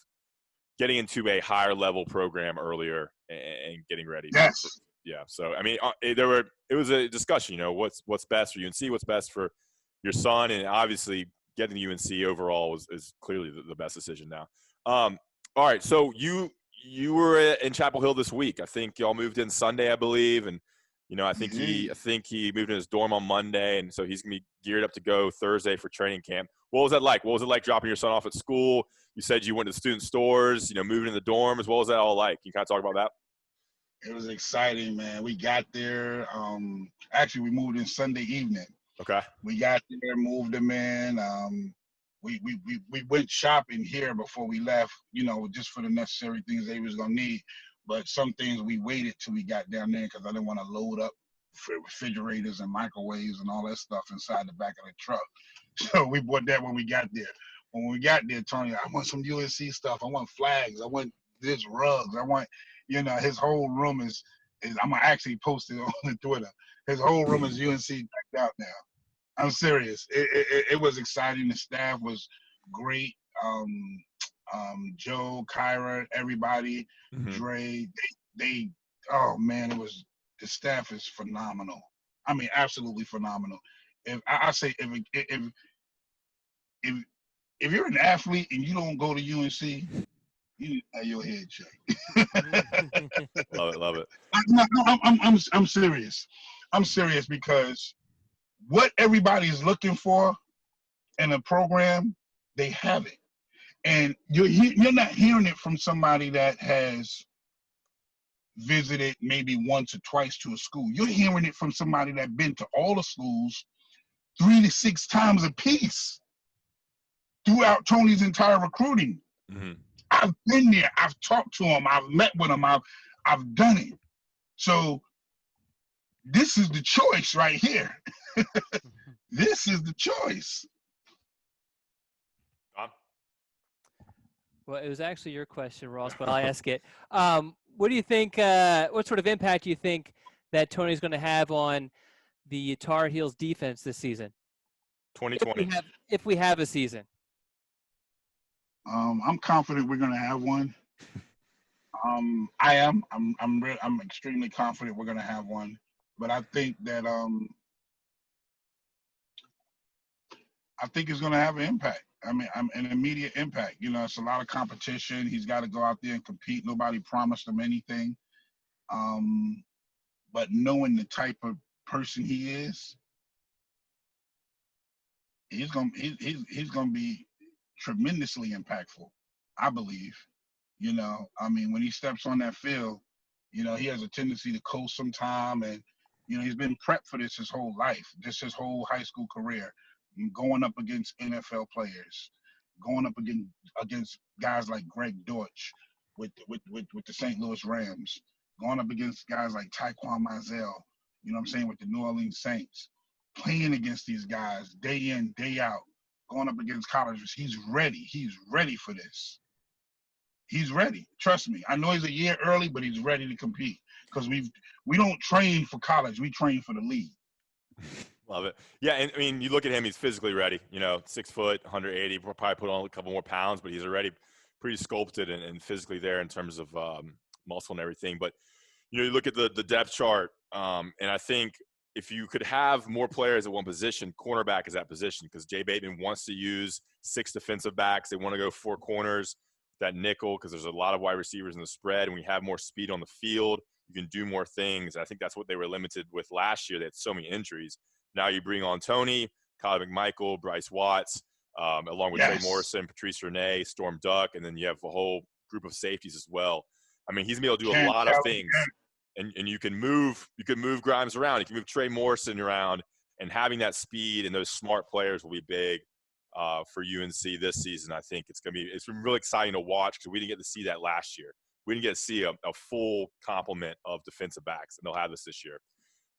getting into a higher level program earlier and getting ready. Yes. Yeah. So, I mean, it was a discussion, what's best for UNC, what's best for your son. And obviously getting UNC overall is clearly the best decision now. All right. So you were in Chapel Hill this week. I think y'all moved in Sunday, I believe. And, I think he moved in his dorm on Monday. And so he's going to be geared up to go Thursday for training camp. What was that like? What was it like dropping your son off at school? You said you went to the student stores, moving in the dorms. What was that all like? Can you kind of talk about that? It was exciting, man. We got there. Actually, we moved in Sunday evening. Okay. We got there, moved them in. We went shopping here before we left, just for the necessary things they was going to need. But some things we waited till we got down there because I didn't want to load up for refrigerators and microwaves and all that stuff inside the back of the truck. So we bought that when we got there. When we got there, Tony, I want some UNC stuff. I want flags. I want this rugs. I want, his whole room is I'm going to actually post it on Twitter. His whole room is UNC decked out now. I'm serious. It was exciting. The staff was great. Joe, Kyra, everybody, Dre, they oh man, the staff is phenomenal. I mean, absolutely phenomenal. If you're an athlete and you don't go to UNC, you need to have your head checked. Love it. I'm serious. I'm serious because what everybody is looking for in a program, they have it. And you're not hearing it from somebody that has visited maybe once or twice to a school. You're hearing it from somebody that's been to all the schools 3 to 6 times a piece throughout Tony's entire recruiting. Mm-hmm. I've been there. I've talked to him. I've met with him. I've done it. So this is the choice right here. This is the choice. Well, it was actually your question, Ross, but I'll ask it. What do you think? What sort of impact do you think that Tony's going to have on the Tar Heels defense this season? 2020. If we have a season. I'm confident we're going to have one. I am. I'm extremely confident we're going to have one. But I think that I think it's going to have an impact. I mean, an immediate impact. You know, it's a lot of competition. He's got to go out there and compete. Nobody promised him anything. But knowing the type of person he is, he's gonna be tremendously impactful, I believe. You know, I mean, when he steps on that field, you know, he has a tendency to coast sometime, and you know, he's been prepped for this his whole life, just his whole high school career, going up against NFL players, going up against guys like Greg Dortch with the St. Louis Rams, going up against guys like Taquan Mizell, you know what I'm saying, with the New Orleans Saints, playing against these guys day in, day out, going up against colleges. He's ready. He's ready for this. He's ready. Trust me. I know he's a year early, but he's ready to compete because we don't train for college. We train for the league. Love it. Yeah, and I mean, you look at him, he's physically ready. You know, 6 foot, 180, we'll probably put on a couple more pounds, but he's already pretty sculpted and physically there in terms of muscle and everything. But, you know, you look at the depth chart, and I think if you could have more players at one position, cornerback is that position because Jay Bateman wants to use 6 defensive backs. They want to go 4 corners, that nickel, because there's a lot of wide receivers in the spread. And we have more speed on the field. You can do more things. I think that's what they were limited with last year. They had so many injuries. Now you bring on Tony, Kyle McMichael, Bryce Watts, along with Trey Morrison, Patrice Renee, Storm Duck, and then you have a whole group of safeties as well. I mean, he's going to be able to do a lot of things. And you can move Grimes around. You can move Trey Morrison around, and having that speed and those smart players will be big for UNC this season. I think it's been really exciting to watch because we didn't get to see that last year. We didn't get to see a full complement of defensive backs, and they'll have this year.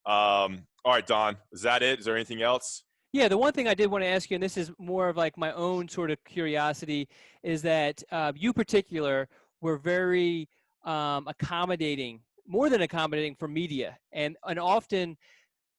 All right, Don, is that it? Is there anything else? Yeah, the one thing I did want to ask you, and this is more of like my own sort of curiosity, is that you particular were very accommodating, more than accommodating for media. And often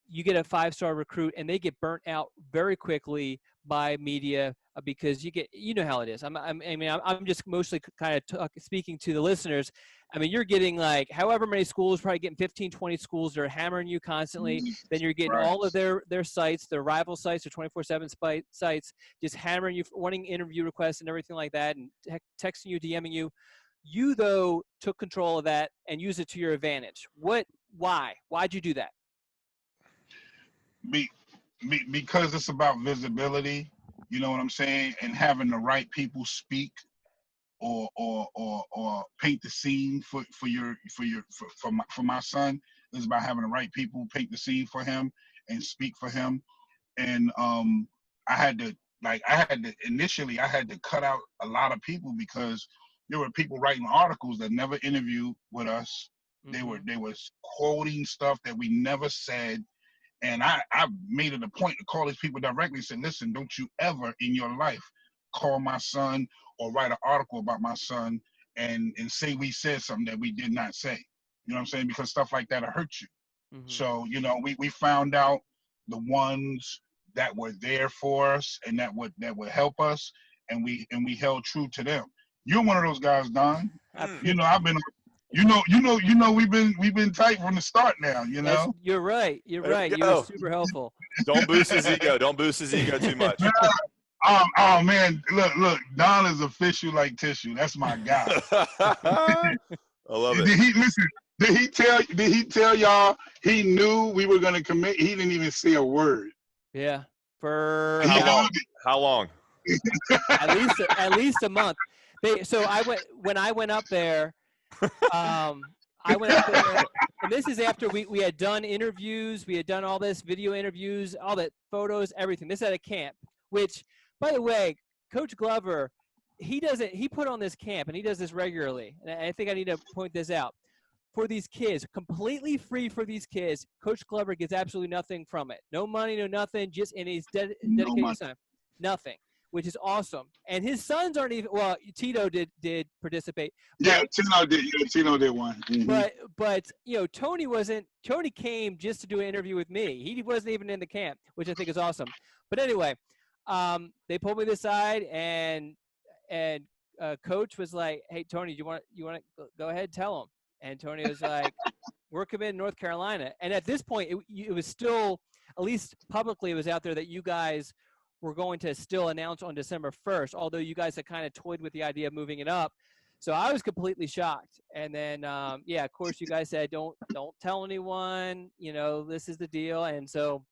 you get a 5-star recruit and they get burnt out very quickly by media because you know how it is. I'm just mostly kind of speaking to the listeners. I mean, you're getting like however many schools, probably getting 15, 20 schools. They're hammering you constantly. Then you're getting all of their sites, their rival sites, their 24/7 sites, just hammering you, wanting interview requests and everything like that, and texting you, DMing you. You, though, took control of that and used it to your advantage. Why? Why'd you do that? Because it's about visibility, you know what I'm saying, and having the right people speak or paint the scene for my son. Is about having the right people paint the scene for him and speak for him. And I had to initially cut out a lot of people because there were people writing articles that never interviewed with us. Mm-hmm. They was quoting stuff that we never said. And I made it a point to call these people directly and say, listen, don't you ever in your life call my son or write an article about my son and say we said something that we did not say. You know what I'm saying? Because stuff like that will hurt you. Mm-hmm. So, you know, we found out the ones that were there for us and that would help us, and we held true to them. You're one of those guys, Don. You know, I've been You know, we've been tight from the start now, you know? You're right. You were super helpful. Don't boost his ego. Don't boost his ego too much. Oh man, look, Don is official like tissue. That's my guy. I love it. Did he tell y'all he knew we were gonna commit? He didn't even say a word. Yeah. How long? at least a month. So when I went up there. I went up there, and this is after we had done interviews. We had done all this video interviews, all that photos, everything. This at a camp, which, by the way, Coach Glover, he put on this camp, and he does this regularly. And I think I need to point this out. For these kids, completely free for these kids, Coach Glover gets absolutely nothing from it. No money, no nothing, just in his dedicated time. Nothing. Which is awesome. And his sons aren't even – well, Tito did participate. Yeah, Tino did. Yeah, Tino did one. Mm-hmm. But Tony wasn't – Tony came just to do an interview with me. He wasn't even in the camp, which I think is awesome. But anyway, they pulled me aside, and Coach was like, hey, Tony, you want to go ahead, tell him. And Tony was like, we're committed to North Carolina. And at this point, it was still – at least publicly it was out there that you guys – we're going to still announce on December 1st, although you guys had kind of toyed with the idea of moving it up. So I was completely shocked. And then, of course, you guys said, don't tell anyone, this is the deal. And so,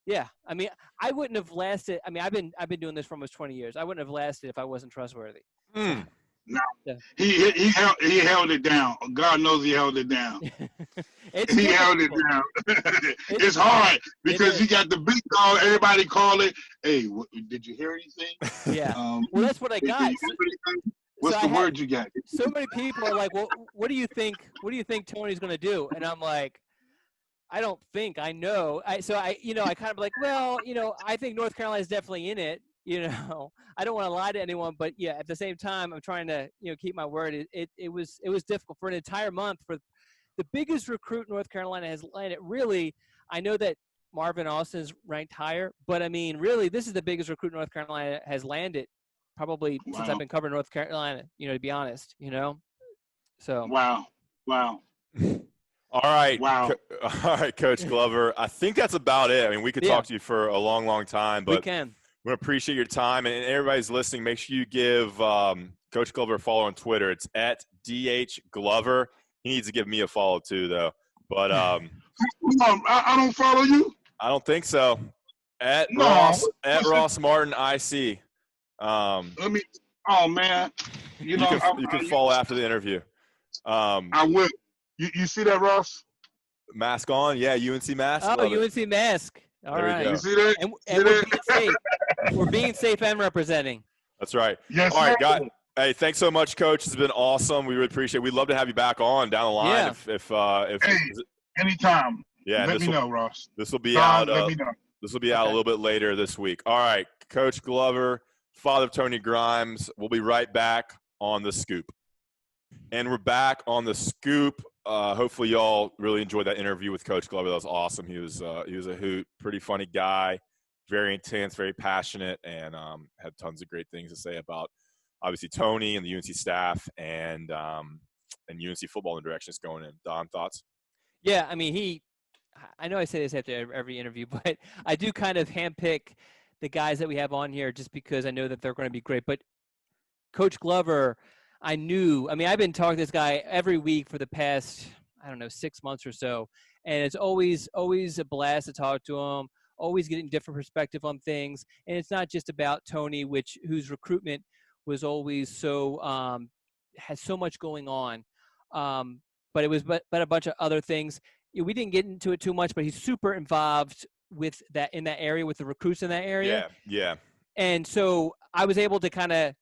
yeah, I mean, I wouldn't have lasted. I mean, I've been doing this for almost 20 years. I wouldn't have lasted if I wasn't trustworthy. No, yeah. He held it down. God knows he held it down. He held it down. It's hard because you got the big call. Everybody call it. Hey, did you hear anything? Yeah. Well, that's what I got. What's the word you got? So many people are like, well, what do you think? What do you think Tony's going to do? And I'm like, I don't think. I know. I kind of like, well, I think North Carolina is definitely in it. I don't want to lie to anyone, but yeah, at the same time, I'm trying to, keep my word. It was difficult for an entire month. For the biggest recruit North Carolina has landed. Really, I know that Marvin Austin's ranked higher, but I mean, really, this is the biggest recruit North Carolina has landed probably since I've been covering North Carolina. To be honest, So. Wow. All right. Wow. All right, Coach Glover. I think that's about it. I mean, we could talk to you for a long, long time, but we can. We appreciate your time, and everybody's listening. Make sure you give Coach Glover a follow on Twitter. It's at DH Glover. He needs to give me a follow too, though. But I don't follow you. I don't think so. At Ross Martin IC. Let me. Oh man, you can follow after the interview. I will. You see that, Ross? Mask on, yeah. UNC mask. Oh, UNC mask. All right. You see that? And we're being safe. We're being safe and representing. That's right. Yes. All right, guys. Hey, thanks so much, Coach. It's been awesome. We really appreciate it. We'd love to have you back on down the line. Yeah. If anytime. Yeah. Let me know, Ross. This will be out. Let me know. This will be out a little bit later this week. All right, Coach Glover, father of Tony Grimes. We'll be right back on The Scoop. And we're back on The Scoop. Hopefully y'all really enjoyed that interview with Coach Glover. That was awesome. He was a hoot, pretty funny guy, very intense, very passionate, and had tons of great things to say about obviously Tony and the UNC staff and UNC football in the direction it's going in. Don, thoughts? Yeah, I mean, I know I say this after every interview, but I do kind of handpick the guys that we have on here just because I know that they're going to be great. But Coach Glover, I've been talking to this guy every week for the past, 6 months or so. And it's always a blast to talk to him, always getting different perspective on things. And it's not just about Tony, whose recruitment was always so has so much going on. But it was but a bunch of other things. We didn't get into it too much, but he's super involved with that in that area, with the recruits in that area. Yeah. And so I was able to kind of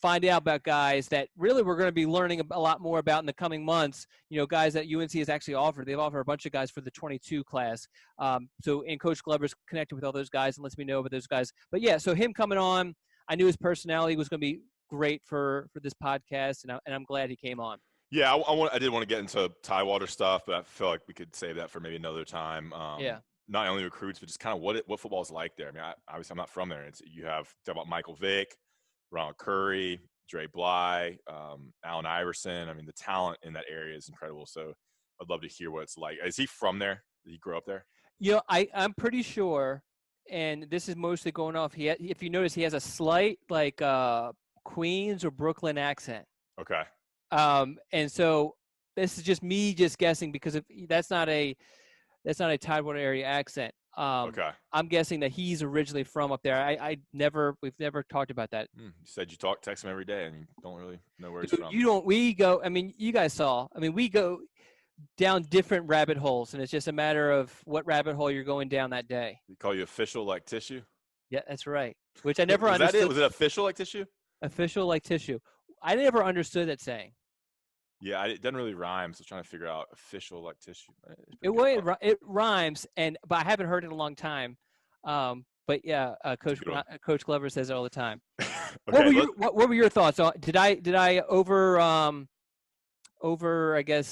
find out about guys that really we're going to be learning a lot more about in the coming months. Guys that UNC has actually offered. They've offered a bunch of guys for the 22 class. And Coach Glover's connected with all those guys and lets me know about those guys. But yeah, so him coming on, I knew his personality was going to be great for this podcast, and I'm glad he came on. Yeah, I did want to get into Tidewater stuff, but I feel like we could save that for maybe another time. Not only recruits, but just kind of what football is like there. I mean, obviously I'm not from there. You have talk about Michael Vick, Ronald Curry, Dre Bly, Allen Iverson. I mean, the talent in that area is incredible. So I'd love to hear what it's like. Is he from there? Did he grow up there? I'm pretty sure, and this is mostly going off. If you notice, he has a slight Queens or Brooklyn accent. Okay. And so this is just me guessing because that's not a Tidewater area accent. Okay. I'm guessing that he's originally from up there. We've never talked about that. You said you text him every day, and you don't really know where he's Dude, from. we go, I mean, you guys saw, I mean, we go down different rabbit holes, and it's just a matter of what rabbit hole you're going down that day. They call you official like tissue? Yeah, that's right. Which I never Was understood. that it? Was it official like tissue? Official like tissue. I never understood that saying. Yeah, it doesn't really rhyme, so I was trying to figure out official like tissue. It rhymes, but I haven't heard it in a long time. But yeah, Coach Glover says it all the time. Okay, what were your thoughts? Did I over I guess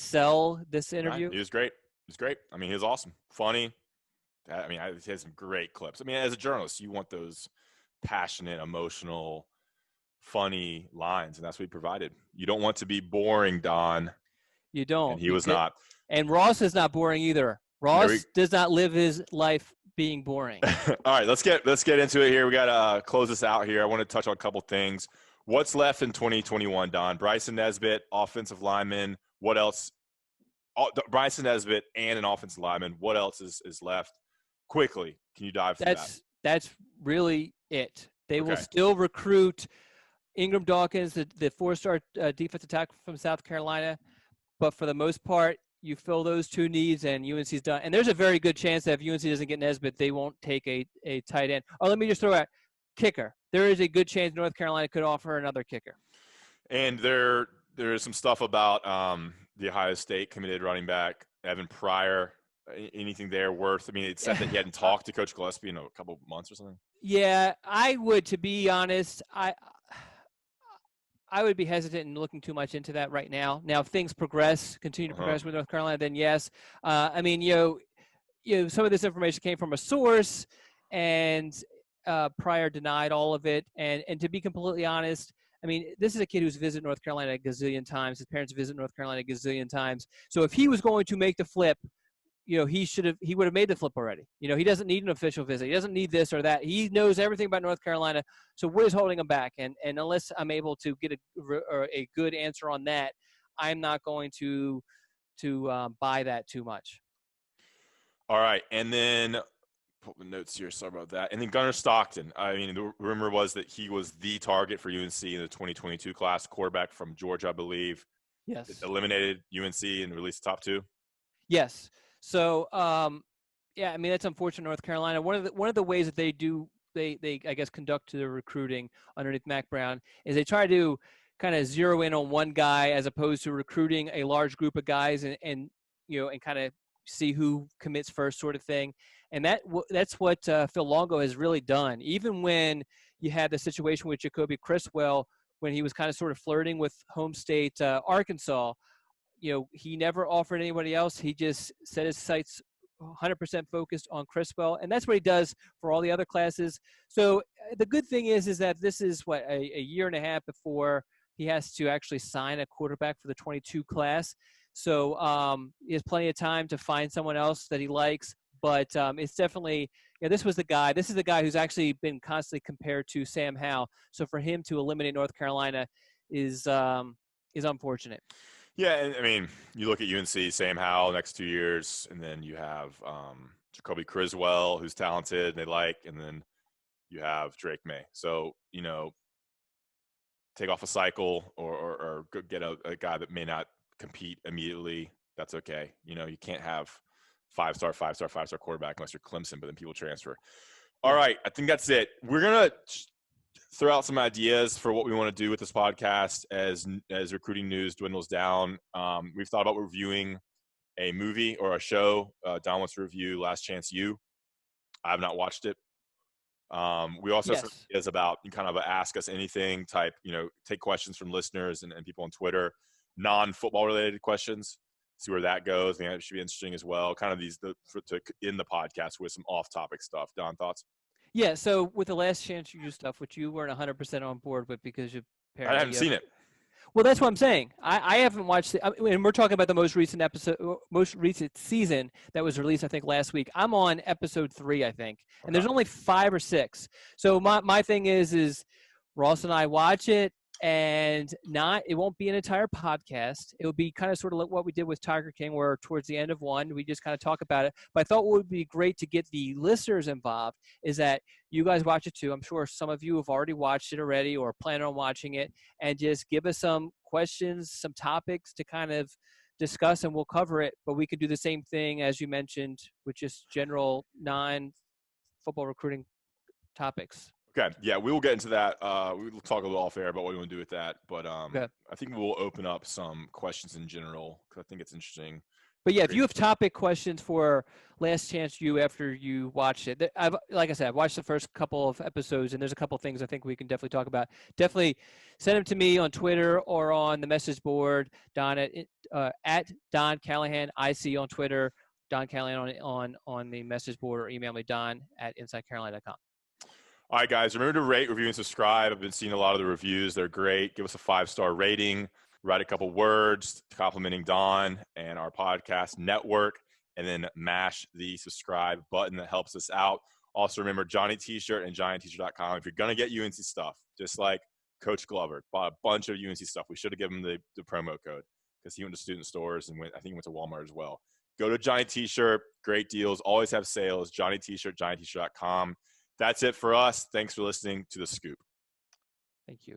sell this interview? He was great. He was great. I mean, he was awesome, funny. I mean, he has some great clips. I mean, as a journalist, you want those passionate, emotional, funny lines, and that's what he provided. You don't want to be boring, Don. You don't. And he was not. And Ross is not boring either. Ross does not live his life being boring. All right, let's get into it here. We got to close this out here. I want to touch on a couple things. What's left in 2021, Don? Bryson Nesbitt, offensive lineman. What else? Bryson Nesbitt and an offensive lineman. What else is left? Quickly, can you dive through that? That's really it. They will still recruit Ingram Dawkins, the four-star defensive tackle from South Carolina. But for the most part, you fill those two needs and UNC's done. And there's a very good chance that if UNC doesn't get Nesbitt, they won't take a tight end. Oh, let me just throw out kicker. There is a good chance North Carolina could offer another kicker. And there is some stuff about the Ohio State committed running back, Evan Pryor. Anything there worth? I mean, it said that he hadn't talked to Coach Gillespie in a couple of months or something. Yeah, I would, to be honest, I would be hesitant in looking too much into that right now. Now, if things continue to progress with North Carolina, then yes. I mean, some of this information came from a source, and Pryor denied all of it. And to be completely honest, I mean, this is a kid who's visited North Carolina a gazillion times. His parents visit North Carolina a gazillion times. So if he was going to make the flip, he would have made the flip already. He doesn't need an official visit. He doesn't need this or that. He knows everything about North Carolina. So what is holding him back? And unless I'm able to get a good answer on that, I'm not going to buy that too much. All right. And then put the notes here. Sorry about that. And then Gunnar Stockton. I mean, the rumor was that he was the target for UNC in the 2022 class, quarterback from Georgia, I believe. Yes. It eliminated UNC and released the top two. Yes. So, yeah, I mean, that's unfortunate. North Carolina. One of the ways that they I guess conduct their recruiting underneath Mac Brown is they try to kind of zero in on one guy as opposed to recruiting a large group of guys and kind of see who commits first, sort of thing. And that's what Phil Longo has really done. Even when you had the situation with Jacoby Criswell when he was kind of sort of flirting with home state Arkansas. He never offered anybody else. He just set his sights 100% focused on Criswell, and that's what he does for all the other classes. So the good thing is that this is a year and a half before he has to actually sign a quarterback for the 22 class. So he has plenty of time to find someone else that he likes. But it's definitely this is the guy who's actually been constantly compared to Sam Howell. So for him to eliminate North Carolina is unfortunate. Yeah, and I mean, you look at UNC, Sam Howell next 2 years, and then you have Jacoby Criswell, who's talented and they like, and then you have Drake May. So, take off a cycle or get a guy that may not compete immediately. That's okay. You can't have five-star quarterback unless you're Clemson, but then people transfer. All right, I think that's it. We're going to throw out some ideas for what we want to do with this podcast as recruiting news dwindles down. We've thought about reviewing a movie or a show. Don wants to review Last Chance U. I have not watched it. We also have some ideas about kind of Ask Us Anything type, take questions from listeners and people on Twitter, non-football related questions, see where that goes. I think that should be interesting as well. Kind of to end the podcast with some off-topic stuff. Don, thoughts? Yeah, so with the Last Chance U stuff, which you weren't 100% on board with because you apparently I haven't seen it. Well, that's what I'm saying. I haven't watched it. And we're talking about the most recent season that was released, I think, last week. I'm on episode 3, I think. And there's only 5 or 6. So my thing is Ross and I watch it. and it won't be an entire podcast. It will be kind of sort of like what we did with Tiger King, where towards the end of one, we just kind of talk about it. But I thought what would be great to get the listeners involved is that you guys watch it too. I'm sure some of you have already watched it already or plan on watching it, and just give us some questions, some topics to kind of discuss, and we'll cover it. But we could do the same thing as you mentioned with just general non-football recruiting topics. Okay. Yeah, we will get into that. We'll talk a little off air about what we want to do with that. But Okay. I think we'll open up some questions in general because I think it's interesting. But yeah, if you have topic questions for Last Chance U after you watched it, like I said, I've watched the first couple of episodes, and there's a couple of things I think we can definitely talk about. Definitely send them to me on Twitter or on the message board, Don at Don Callahan IC on Twitter, Don Callahan on the message board, or email me don@insidecarolina.com. All right, guys, remember to rate, review, and subscribe. I've been seeing a lot of the reviews. They're great. Give us a 5-star rating. Write a couple words complimenting Don and our podcast network, and then mash the subscribe button. That helps us out. Also, remember Johnny T-shirt and GiantT-shirt.com. If you're going to get UNC stuff, just like Coach Glover bought a bunch of UNC stuff, we should have given him the promo code because he went to student stores and I think he went to Walmart as well. Go to Johnny T-shirt. Great deals. Always have sales. Johnny T-shirt, GiantT-shirt.com. That's it for us. Thanks for listening to The Scoop. Thank you.